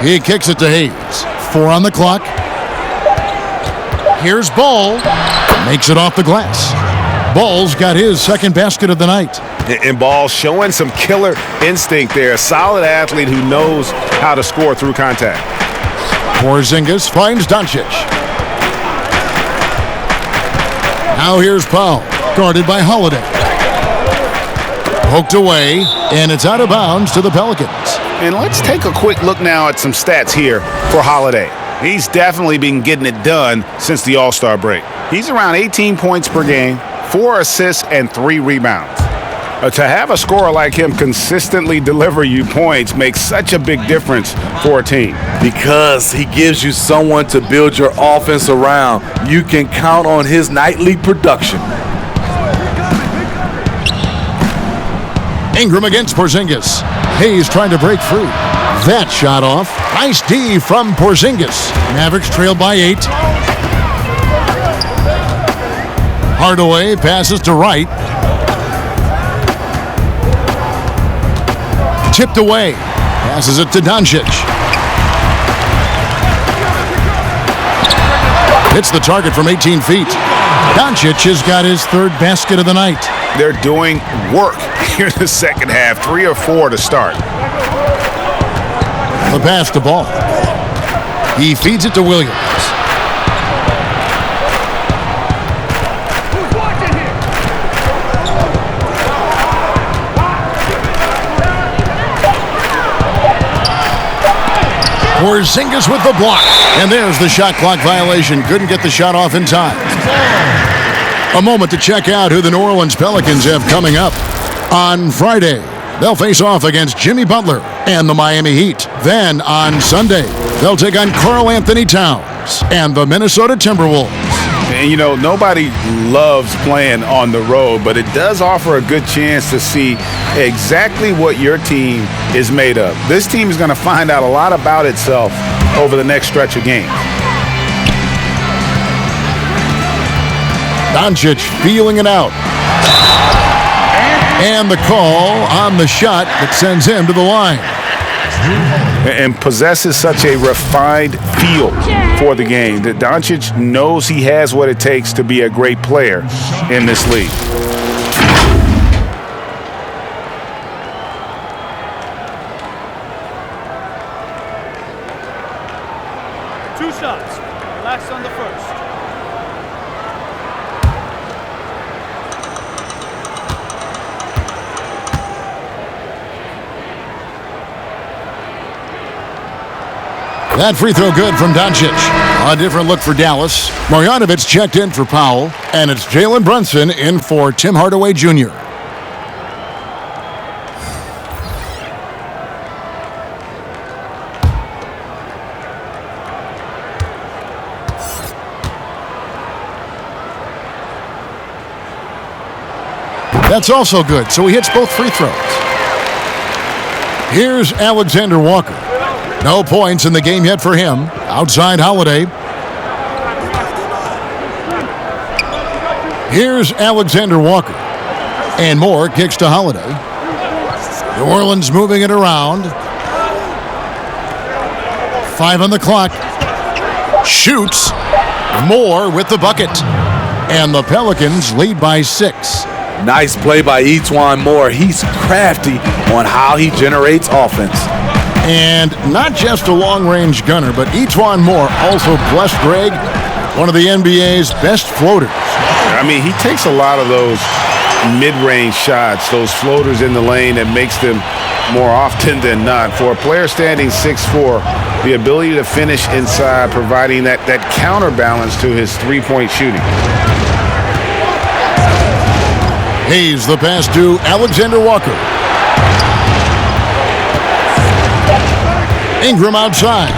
Speaker 1: He kicks it to Hayes. 4 on the clock. Here's Ball. Makes it off the glass. Ball's got his second basket of the night.
Speaker 2: And Ball showing some killer instinct there. A solid athlete who knows how to score through contact.
Speaker 1: Porzingis finds Doncic. Now here's Powell, guarded by Holiday. Poked away, and it's out of bounds to the Pelicans.
Speaker 2: And let's take a quick look now at some stats here for Holiday. He's definitely been getting it done since the All-Star break. He's around 18 points per game, 4 assists, and 3 rebounds. To have a scorer like him consistently deliver you points makes such a big difference for a team.
Speaker 4: Because he gives you someone to build your offense around. You can count on his nightly production.
Speaker 1: Ingram against Porzingis. Hayes trying to break free. That shot off. Nice D from Porzingis. Mavericks trail by 8. Hardaway passes to Wright. Tipped away. Passes it to Doncic. Hits the target from 18 feet. Doncic has got his third basket of the night.
Speaker 2: They're doing work here in the second half. 3 or 4 to start.
Speaker 1: The pass to Ball. He feeds it to Williams. Porzingis with the block. And there's the shot clock violation. Couldn't get the shot off in time. A moment to check out who the New Orleans Pelicans have coming up. On Friday, they'll face off against Jimmy Butler and the Miami Heat. Then on Sunday, they'll take on Karl Anthony Towns and the Minnesota Timberwolves.
Speaker 2: And, you know, nobody loves playing on the road, but it does offer a good chance to see exactly what your team is made of. This team is going to find out a lot about itself over the next stretch of games.
Speaker 1: Doncic feeling it out. And the call on the shot that sends him to the line.
Speaker 2: And possesses such a refined feel for the game that Doncic knows he has what it takes to be a great player in this league.
Speaker 11: Two shots. Relax on the first.
Speaker 1: That free throw good from Doncic. A different look for Dallas. Marjanovic checked in for Powell, and it's Jalen Brunson in for Tim Hardaway Jr. That's also good, so he hits both free throws. Here's Alexander Walker. No points in the game yet for him. Outside Holiday. Here's Alexander Walker. And Moore kicks to Holiday. New Orleans moving it around. 5 on the clock. Shoots. Moore with the bucket. And the Pelicans lead by 6.
Speaker 4: Nice play by Etuan Moore. He's crafty on how he generates offense.
Speaker 1: And not just a long-range gunner, but Etuan Moore also blessed Greg, one of the NBA's best floaters.
Speaker 2: I mean, he takes a lot of those mid-range shots, those floaters in the lane that makes them more often than not. For a player standing 6'4", the ability to finish inside, providing that counterbalance to his three-point shooting.
Speaker 1: Hayes the pass to Alexander Walker. Ingram outside.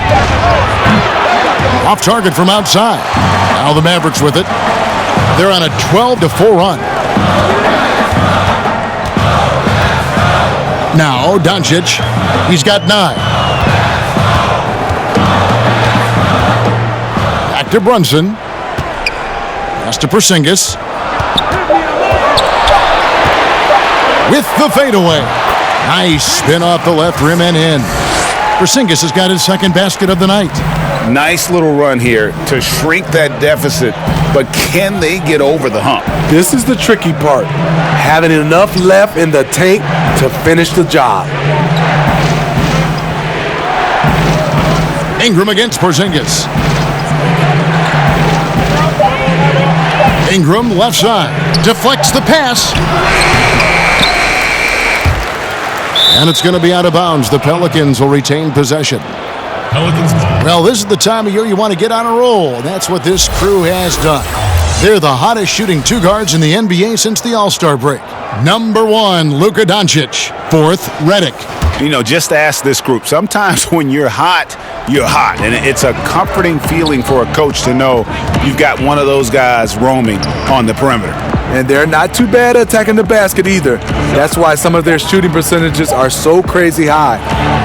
Speaker 1: Off target from outside. Now the Mavericks with it. They're on a 12-4 run. Now Doncic. He's got 9. Back to Brunson. Pass to Porzingis. With the fadeaway. Nice spin off the left rim and in. Porzingis has got his second basket of the night.
Speaker 2: Nice little run here to shrink that deficit, but can they get over the hump?
Speaker 4: This is the tricky part. Having enough left in the tank to finish the job.
Speaker 1: Ingram against Porzingis. Ingram left side. Deflects the pass. And it's going to be out of bounds. The Pelicans will retain possession.
Speaker 6: Pelicans ball.
Speaker 1: Well, this is the time of year you want to get on a roll. That's what this crew has done. They're the hottest shooting two guards in the NBA since the All-Star break. Number 1, Luka Doncic. 4th, Redick.
Speaker 2: You know, just ask this group. Sometimes when you're hot, you're hot. And it's a comforting feeling for a coach to know you've got one of those guys roaming on the perimeter.
Speaker 4: And they're not too bad at attacking the basket either. That's why some of their shooting percentages are so crazy high.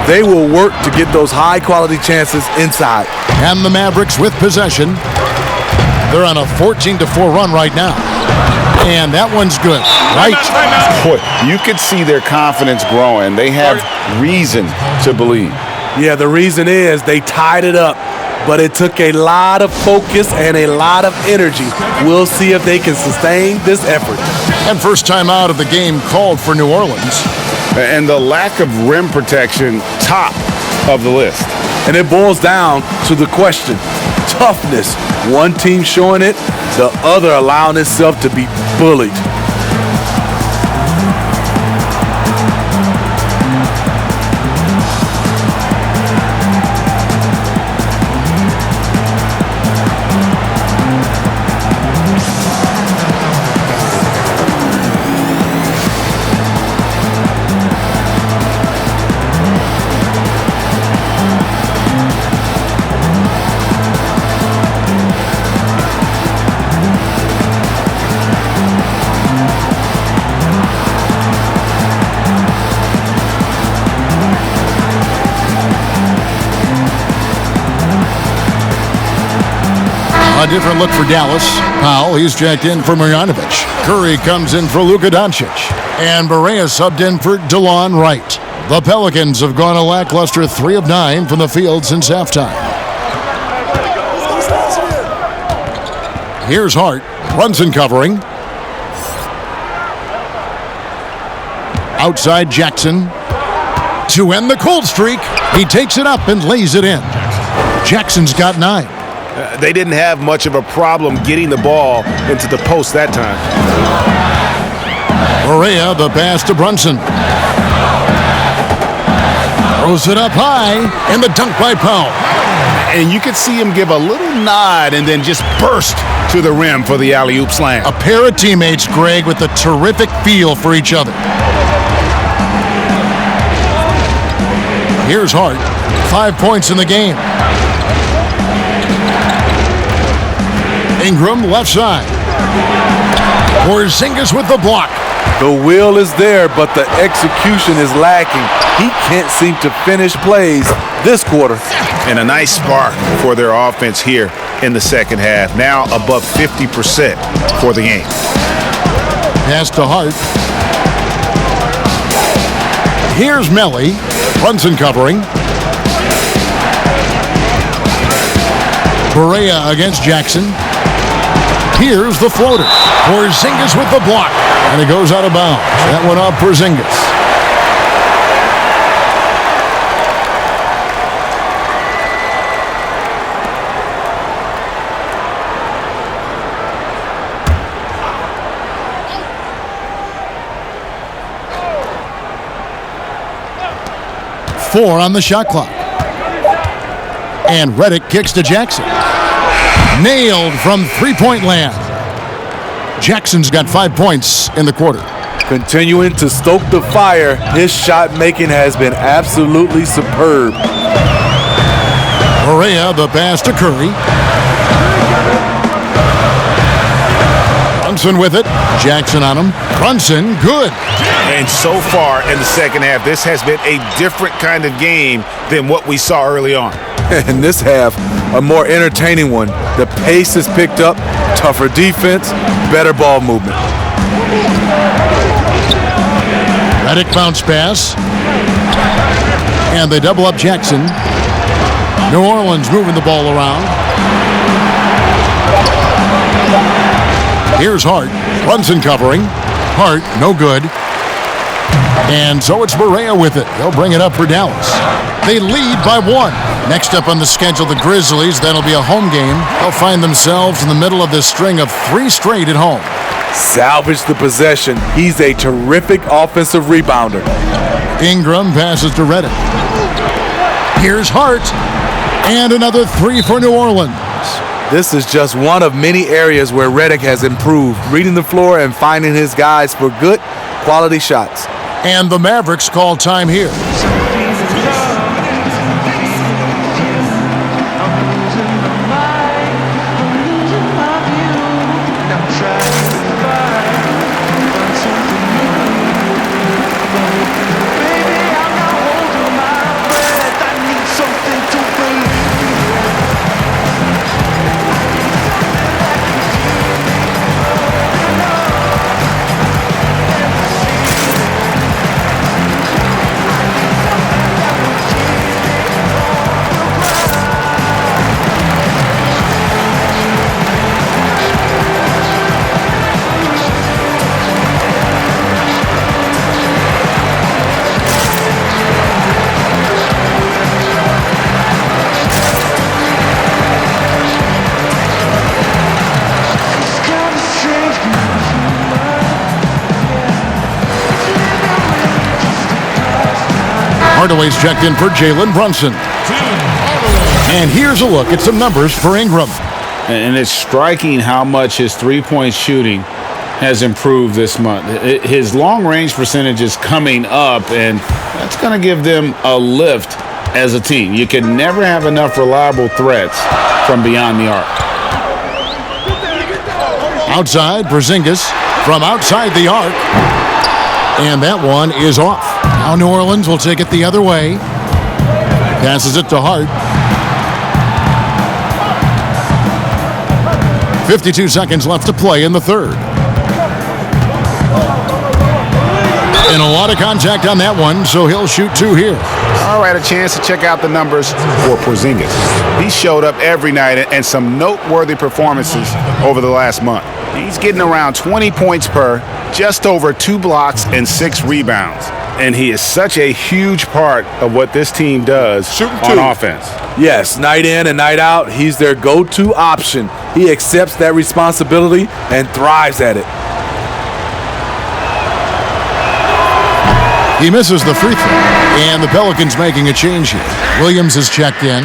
Speaker 4: They will work to get those high-quality chances inside.
Speaker 1: And the Mavericks with possession. They're on a 14-4 run right now. And that one's good. Right.
Speaker 2: Boy, you could see their confidence growing. They have reason to believe.
Speaker 4: Yeah, the reason is they tied it up. But it took a lot of focus and a lot of energy. We'll see if they can sustain this effort.
Speaker 1: And first time out of the game called for New Orleans.
Speaker 2: And the lack of rim protection, top of the list.
Speaker 4: And it boils down to the question, toughness. One team showing it, the other allowing itself to be bullied.
Speaker 1: A different look for Dallas. Powell, he's checked in for Marjanovic. Curry comes in for Luka Doncic. And Barea subbed in for DeLon Wright. The Pelicans have gone a lackluster 3 of 9 from the field since halftime. Here's Hart. Brunson covering. Outside Jackson. To end the cold streak, he takes it up and lays it in. Jackson's got 9.
Speaker 2: They didn't have much of a problem getting the ball into the post that time.
Speaker 1: Barea, the pass to Brunson. Throws it up high, and the dunk by Powell.
Speaker 2: And you could see him give a little nod and then just burst to the rim for the alley-oop slam.
Speaker 1: A pair of teammates, Greg, with a terrific feel for each other. Here's Hart. 5 points in the game. Ingram left side. Porzingis with the block.
Speaker 4: The will is there, but the execution is lacking. He can't seem to finish plays this quarter.
Speaker 2: And a nice spark for their offense here in the second half. Now above 50% for the game.
Speaker 1: Pass to Hart. Here's Melly. Brunson covering. Barea against Jackson. Here's the floater. Porzingis with the block. And it goes out of bounds. That one off Porzingis. Four on the shot clock. And Redick kicks to Jackson. Nailed from three-point land. Jackson's got 5 points in the quarter.
Speaker 4: Continuing to stoke the fire, his shot making has been absolutely superb.
Speaker 1: Correa, the pass to Curry. Brunson with it. Jackson on him. Brunson, good.
Speaker 2: And so far in the second half, this has been a different kind of game than what we saw early on.
Speaker 4: In this half, a more entertaining one. The pace is picked up, tougher defense, better ball movement.
Speaker 1: Redick bounce pass. And they double up Jackson. New Orleans moving the ball around. Here's Hart. Brunson covering. Hart, no good. And so it's Correa with it. They'll bring it up for Dallas. They lead by 1. Next up on the schedule, the Grizzlies. That'll be a home game. They'll find themselves in the middle of this string of 3 straight at home.
Speaker 4: Salvage the possession. He's a terrific offensive rebounder.
Speaker 1: Ingram passes to Redick. Here's Hart. And another 3 for New Orleans.
Speaker 4: This is just one of many areas where Redick has improved, reading the floor and finding his guys for good, quality shots.
Speaker 1: And the Mavericks call time here. Hardaway's checked in for Jalen Brunson. And here's a look at some numbers for Ingram.
Speaker 2: And it's striking how much his three-point shooting has improved this month. His long-range percentage is coming up, and that's going to give them a lift as a team. You can never have enough reliable threats from beyond the arc.
Speaker 1: Outside, Porzingis from outside the arc. And that one is off. Now New Orleans will take it the other way. Passes it to Hart. 52 seconds left to play in the third. And a lot of contact on that one, so he'll shoot 2 here.
Speaker 2: All right, a chance to check out the numbers for Porzingis. He showed up every night and some noteworthy performances over the last month. He's getting around 20 points per, just over 2 blocks and 6 rebounds. And he is such a huge part of what this team does on offense.
Speaker 4: Yes, night in and night out, he's their go-to option. He accepts that responsibility and thrives at it.
Speaker 1: He misses the free throw. And the Pelicans making a change here. Williams is checked in.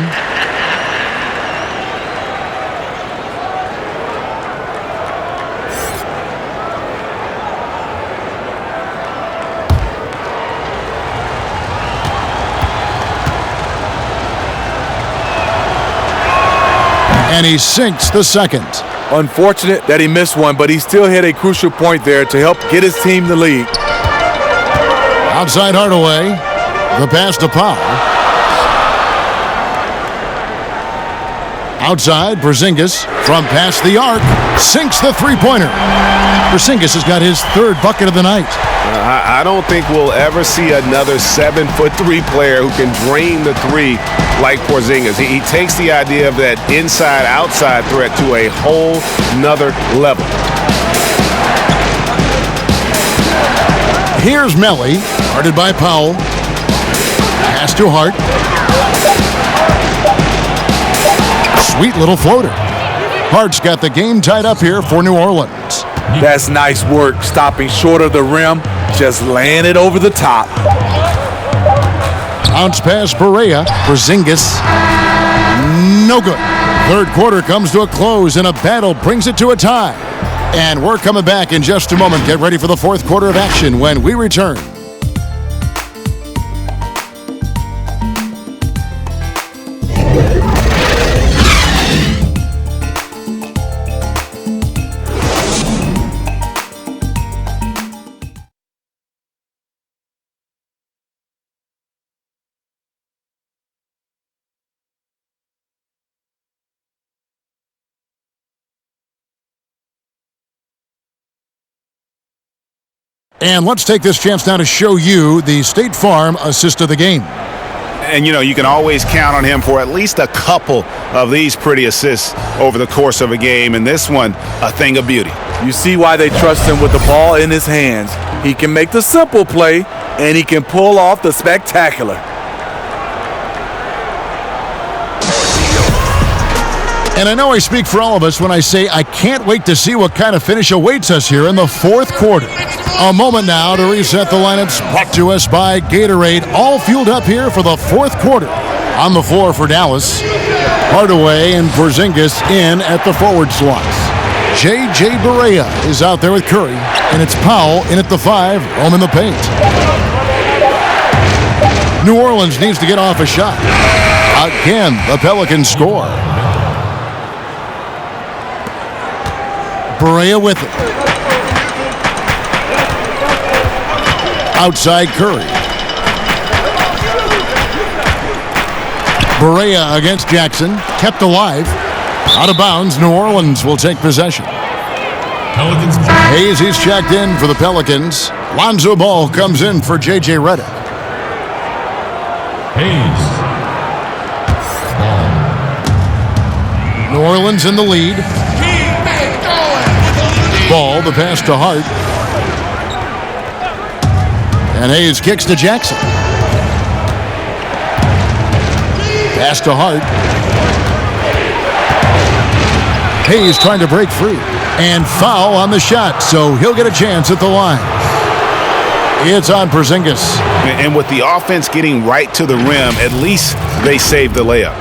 Speaker 1: And he sinks the second.
Speaker 4: Unfortunate that he missed one, but he still hit a crucial point there to help get his team the lead.
Speaker 1: Outside Hardaway, the pass to Powell. Outside, Porzingis from past the arc sinks the three-pointer. Porzingis has got his third bucket of the night.
Speaker 2: I don't think we'll ever see another 7'3" player who can drain the three like Porzingis. He takes the idea of that inside-outside threat to a whole nother level.
Speaker 1: Here's Melly, guarded by Powell. Pass to Hart. Sweet little floater. Hart's got the game tied up here for New Orleans.
Speaker 4: That's nice work, stopping short of the rim, just laying it over the top.
Speaker 1: Bounce pass Barea. Porzingis. No good. Third quarter comes to a close, and a battle brings it to a tie. And we're coming back in just a moment. Get ready for the fourth quarter of action when we return. And let's take this chance now to show you the State Farm assist of the game.
Speaker 2: And, you know, you can always count on him for at least a couple of these pretty assists over the course of a game. And this one, a thing of beauty.
Speaker 4: You see why they trust him with the ball in his hands. He can make the simple play, and he can pull off the spectacular.
Speaker 1: And I know I speak for all of us when I say I can't wait to see what kind of finish awaits us here in the fourth quarter. A moment now to reset the lineups, brought to us by Gatorade, all fueled up here for the fourth quarter. On the floor for Dallas, Hardaway and Porzingis in at the forward slots. J.J. Barea is out there with Curry, and it's Powell in at the 5, roaming the paint. New Orleans needs to get off a shot. Again, the Pelicans score. Barea with it. Outside Curry. Barea against Jackson. Kept alive. Out of bounds. New Orleans will take possession. Pelicans. Hayes, he's checked in for the Pelicans. Lonzo Ball comes in for J.J. Redick. Hayes. New Orleans in the lead. Ball, the pass to Hart. And Hayes kicks to Jackson. Pass to Hart. Hayes trying to break free. And foul on the shot, so he'll get a chance at the line. It's on Porzingis.
Speaker 2: And with the offense getting right to the rim, at least they saved the layup.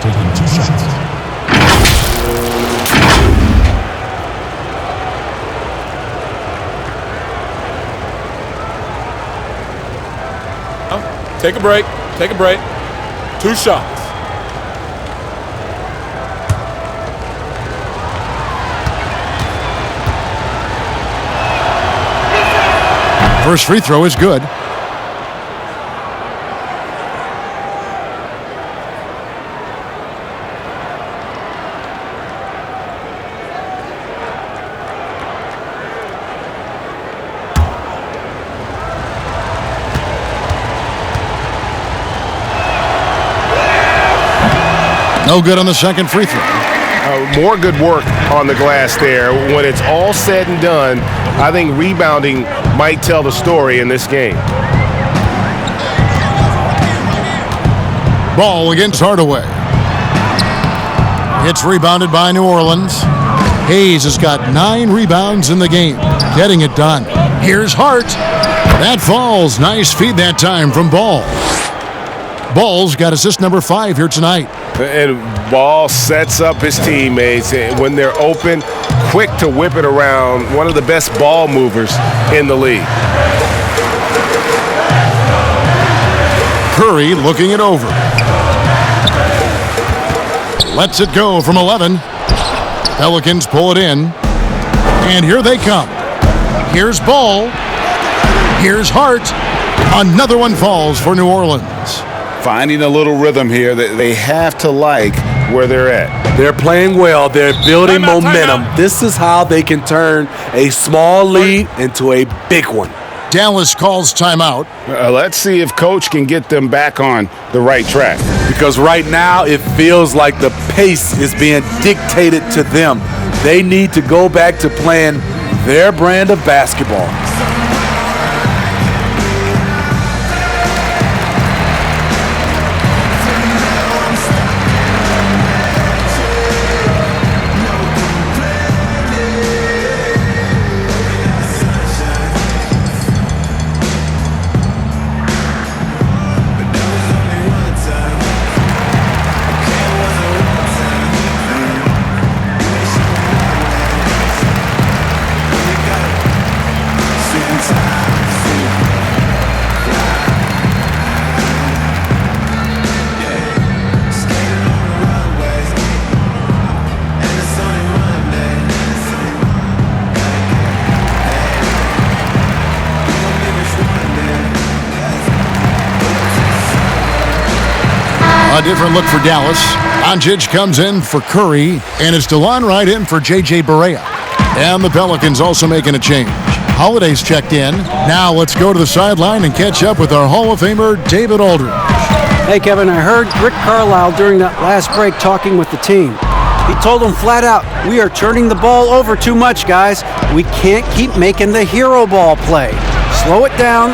Speaker 12: Taking 2 shots.
Speaker 6: Take a break. Take a break. 2 shots.
Speaker 1: First free throw is good. No good on the second free throw.
Speaker 7: More good work on the glass there. When it's all said and done, I think rebounding might tell the story in this game.
Speaker 1: Ball against Hardaway. It's rebounded by New Orleans. Hayes has got 9 rebounds in the game, getting it done. Here's Hart. That falls. Nice feed that time from Ball. Ball's got assist number 5 here tonight.
Speaker 2: And Ball sets up his teammates when they're open, quick to whip it around. One of the best ball movers in the league.
Speaker 1: Curry looking it over. Lets it go from 11. Pelicans pull it in. And here they come. Here's Ball. Here's Hart. Another one falls for New Orleans.
Speaker 2: finding a little rhythm here that they have to like where they're at.
Speaker 4: They're playing well. They're building momentum. This is how they can turn a small lead into a big one.
Speaker 1: Dallas calls timeout.
Speaker 2: Let's see if Coach can get them back on the right track.
Speaker 4: Because right now it feels like the pace is being dictated to them. They need to go back to playing their brand of basketball.
Speaker 1: A different look for Dallas. Doncic comes in for Curry, and it's DeLon Wright in for J.J. Barea. And the Pelicans also making a change. Holiday's checked in. Now let's go to the sideline and catch up with our Hall of Famer, David Aldridge.
Speaker 3: Hey, Kevin, I heard Rick Carlisle during that last break talking with the team. He told them flat out, we are turning the ball over too much, guys. We can't keep making the hero ball play. Slow it down,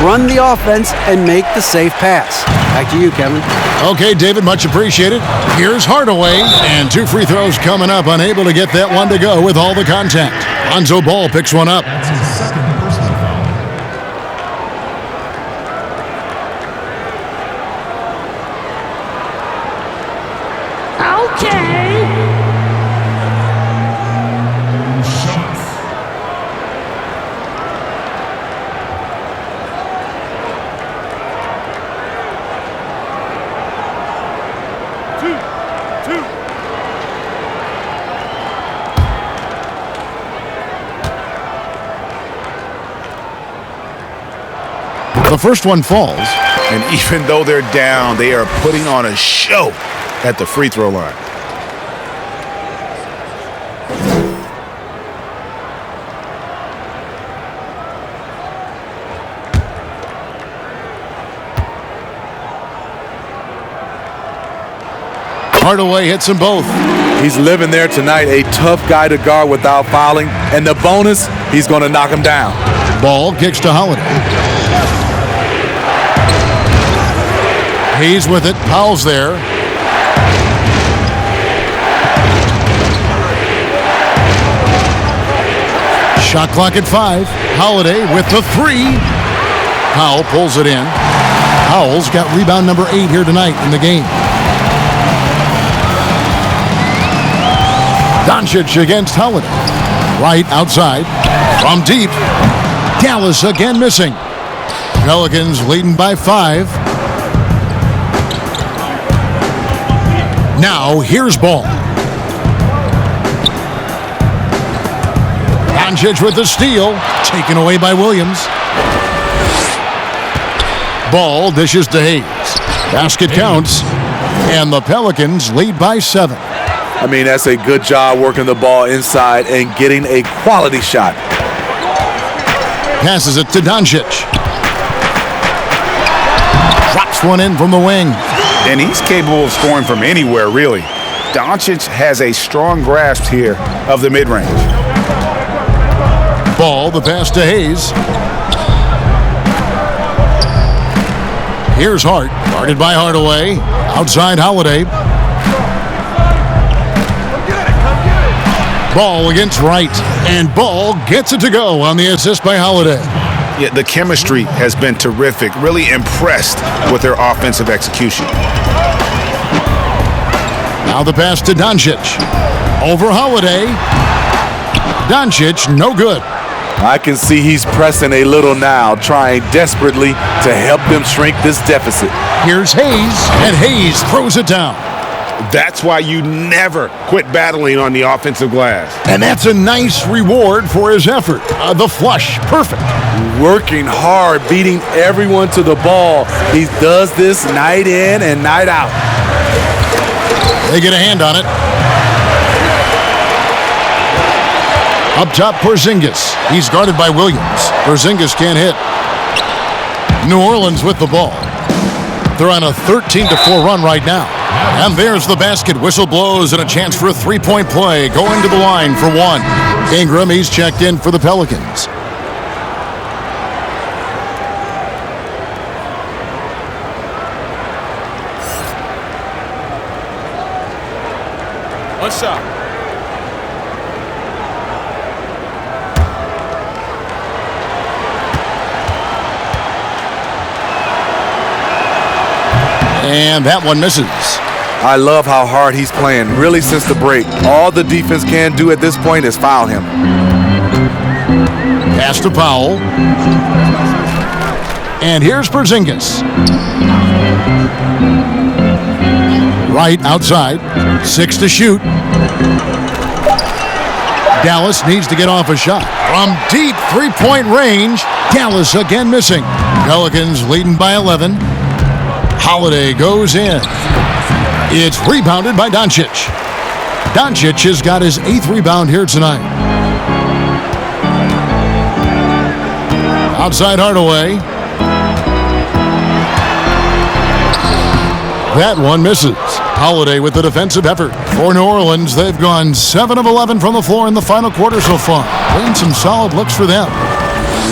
Speaker 3: run the offense, and make the safe pass. Back to you, Kevin.
Speaker 1: Okay, David, much appreciated. Here's Hardaway, and 2 free throws coming up, unable to get that one to go with all the contact. Lonzo Ball picks one up.
Speaker 12: That's his second personal foul. Shots.
Speaker 1: The first one falls.
Speaker 2: And even though they're down, they are putting on a show at the free throw line.
Speaker 1: Hardaway hits them both.
Speaker 4: He's living there tonight, a tough guy to guard without fouling. And the bonus, he's going to knock him down.
Speaker 1: Ball kicks to Holiday. Hayes with it. Powell's there. Shot clock at 5. Holiday with the 3. Powell pulls it in. Powell's got rebound number 8 here tonight in the game. Doncic against Holiday. Right outside. From deep. Dallas again missing. Pelicans leading by 5. Now here's Ball. Doncic with the steal. Taken away by Williams. Ball dishes to Hayes. Basket counts. And the Pelicans lead by 7.
Speaker 4: I mean, that's a good job working the ball inside and getting a quality shot.
Speaker 1: Passes it to Doncic. Drops one in from the wing.
Speaker 2: And he's capable of scoring from anywhere, really. Doncic has a strong grasp here of the mid-range.
Speaker 1: Ball, the pass to Hayes. Here's Hart, guarded by Hardaway. Outside Holiday. Ball against Wright, and Ball gets it to go on the assist by Holiday.
Speaker 2: Yeah, the chemistry has been terrific. Really impressed with their offensive execution.
Speaker 1: Now the pass to Doncic. Over Holiday. Doncic, no good.
Speaker 4: I can see he's pressing a little now, trying desperately to help them shrink this deficit.
Speaker 1: Here's Hayes, and Hayes throws it down.
Speaker 2: That's why you never quit battling on the offensive glass.
Speaker 1: And that's a nice reward for his effort. The flush, perfect.
Speaker 4: Working hard, beating everyone to the ball. He does this night in and night out.
Speaker 1: They get a hand on it. Up top, Porzingis. He's guarded by Williams. Porzingis can't hit. New Orleans with the ball. They're on a 13-4 run right now. And there's the basket. Whistle blows and a chance for a three-point play. Going to the line for one. Ingram, he's checked in for the Pelicans.
Speaker 6: One shot.
Speaker 1: And that one misses.
Speaker 4: I love how hard he's playing, really since the break. All the defense can do at this point is foul him.
Speaker 1: Pass to Powell. And here's Porzingis. Right outside. 6 to shoot. Dallas needs to get off a shot. From deep three-point range, Dallas again missing. Pelicans leading by 11. Holiday goes in. It's rebounded by Doncic. Doncic has got his 8th rebound here tonight. Outside Hardaway. That one misses. Holiday with the defensive effort. For New Orleans, they've gone 7 of 11 from the floor in the final quarter so far. Playing some solid looks for them.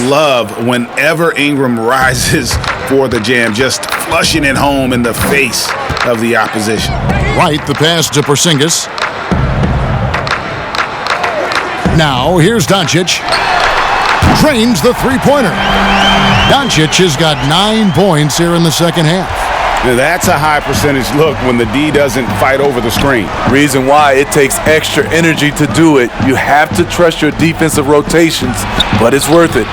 Speaker 2: Love whenever Ingram rises for the jam, just flushing it home in the face of the opposition.
Speaker 1: Right, the pass to Porzingis. Now, here's Doncic. Drains the three-pointer. Doncic has got 9 points here in the second half.
Speaker 2: Now that's a high percentage look when the D doesn't fight over the screen.
Speaker 4: Reason why it takes extra energy to do it. You have to trust your defensive rotations, but it's worth it.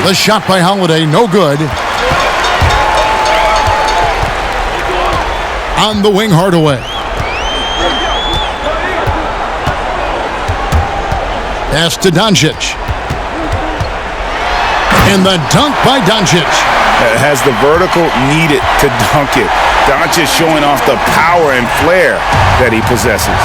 Speaker 1: The shot by Holiday, no good. On the wing, Hardaway. Pass to Doncic. And the dunk by Doncic.
Speaker 2: Has the vertical needed to dunk it. Doncic showing off the power and flair that he possesses.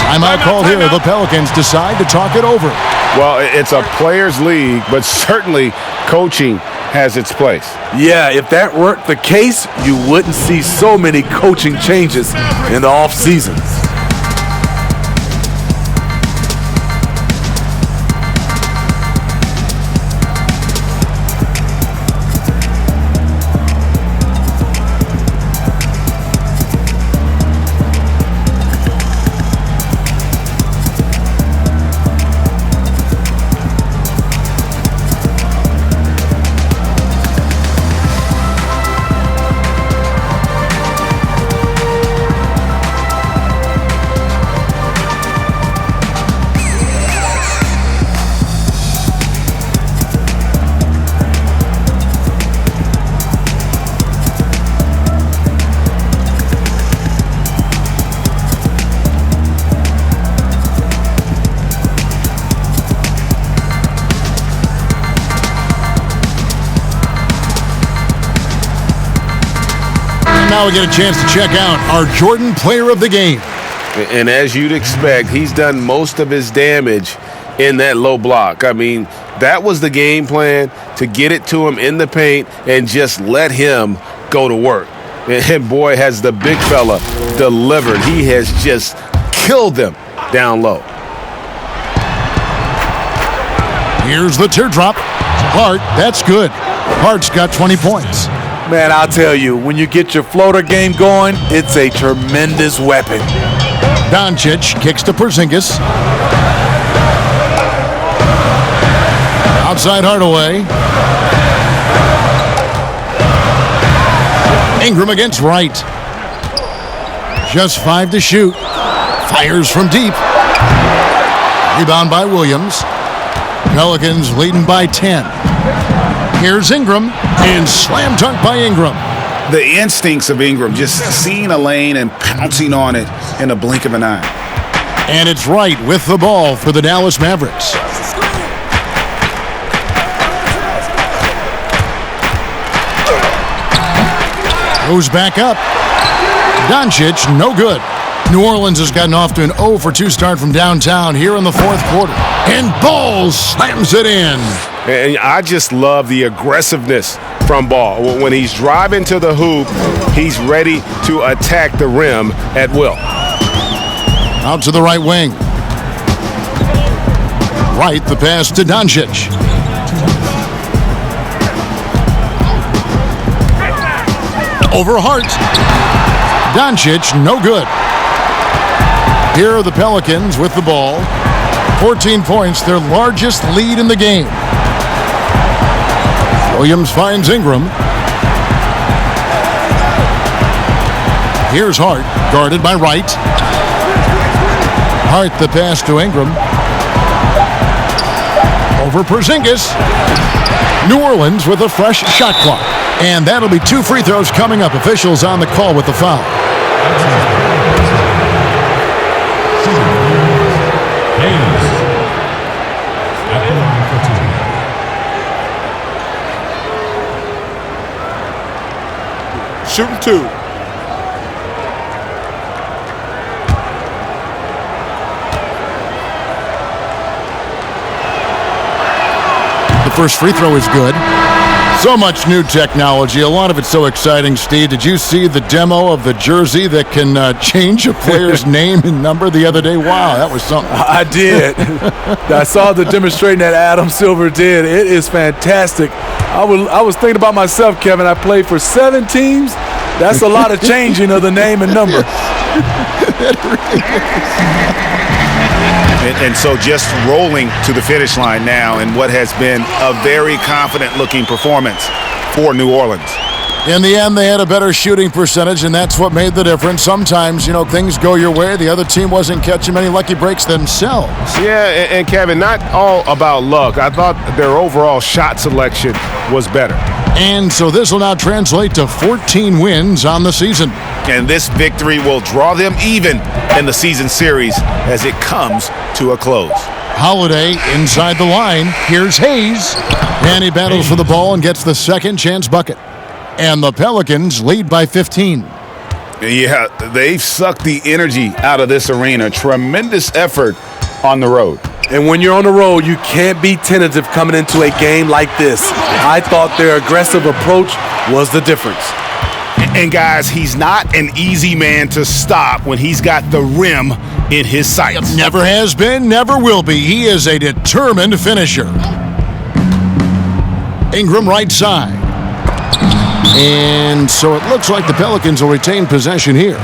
Speaker 1: Timeout called here. The Pelicans decide to talk it over.
Speaker 2: Well, it's a players' league, but certainly coaching has its place.
Speaker 4: Yeah, if that weren't the case, you wouldn't see so many coaching changes in the off seasons.
Speaker 1: Now we get a chance to check out our Jordan Player of the Game.
Speaker 2: And as you'd expect, he's done most of his damage in that low block. I mean, that was the game plan, to get it to him in the paint and just let him go to work. And boy, has the big fella delivered. He has just killed them down low.
Speaker 1: Here's the teardrop. Hart, that's good. Hart's got 20 points.
Speaker 4: Man, I'll tell you, when you get your floater game going, it's a tremendous weapon.
Speaker 1: Doncic kicks to Porzingis. Outside Hardaway. Ingram against Wright. Just 5 to shoot. Fires from deep. Rebound by Williams. Pelicans leading by 10. Here's Ingram, and slam dunk by Ingram.
Speaker 2: The instincts of Ingram, just seeing a lane and pouncing on it in a blink of an eye.
Speaker 1: And it's Wright with the ball for the Dallas Mavericks. Goes back up. Doncic, no good. New Orleans has gotten off to an 0 for 2 start from downtown here in the fourth quarter. And Ball slams it in.
Speaker 7: And I just love the aggressiveness from Ball. When he's driving to the hoop, he's ready to attack the rim at will.
Speaker 1: Out to the right wing. Right, the pass to Doncic. Over Hart. Doncic, no good. Here are the Pelicans with the ball. 14 points, their largest lead in the game. Williams finds Ingram. Here's Hart, guarded by Wright. Hart, the pass to Ingram. Over Porzingis. New Orleans with a fresh shot clock. And that'll be 2 free throws coming up. Officials on the call with the foul.
Speaker 6: Shooting 2.
Speaker 1: The first free throw is good. So much new technology. A lot of it so exciting, Steve. Did you see the demo of the jersey that can change a player's name and number the other day? Wow, that was something.
Speaker 4: I did. I saw the demonstration that Adam Silver did. It is fantastic. I was thinking about myself, Kevin. I played for 7 teams. That's a lot of changing of the name and number.
Speaker 2: And so just rolling to the finish line now in what has been a very confident-looking performance for New Orleans.
Speaker 1: In the end, they had a better shooting percentage, and that's what made the difference. Sometimes, things go your way. The other team wasn't catching many lucky breaks themselves.
Speaker 7: Yeah, and Kevin, not all about luck. I thought their overall shot selection was better.
Speaker 1: And so this will now translate to 14 wins on the season.
Speaker 2: And this victory will draw them even in the season series as it comes to a close.
Speaker 1: Holiday inside the line. Here's Hayes. And he battles for the ball and gets the second chance bucket. And the Pelicans lead by 15.
Speaker 2: Yeah, they've sucked the energy out of this arena. Tremendous effort on the road.
Speaker 4: And when you're on the road, you can't be tentative coming into a game like this. I thought their aggressive approach was the difference.
Speaker 2: And guys, he's not an easy man to stop when he's got the rim in his sights.
Speaker 1: Never has been, never will be. He is a determined finisher. Ingram right side. And so it looks like the Pelicans will retain possession here.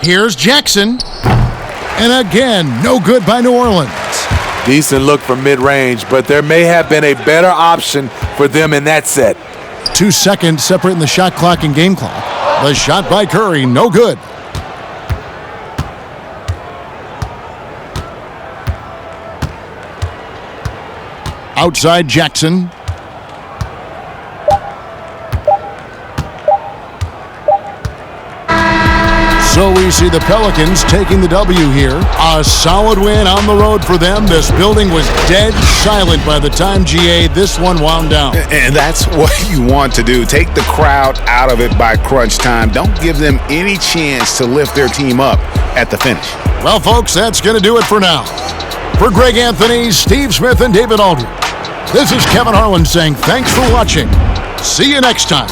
Speaker 1: Here's Jackson. And again, no good by New Orleans.
Speaker 4: Decent look from mid-range, but there may have been a better option for them in that set.
Speaker 1: 2 seconds separating the shot clock and game clock. The shot by Curry, no good. Outside Jackson. So we see the Pelicans taking the W here. A solid win on the road for them. This building was dead silent by the time, GA, this one wound down.
Speaker 2: And that's what you want to do. Take the crowd out of it by crunch time. Don't give them any chance to lift their team up at the finish.
Speaker 1: Well, folks, that's going to do it for now. For Greg Anthony, Steve Smith, and David Aldridge, this is Kevin Harlan saying thanks for watching. See you next time.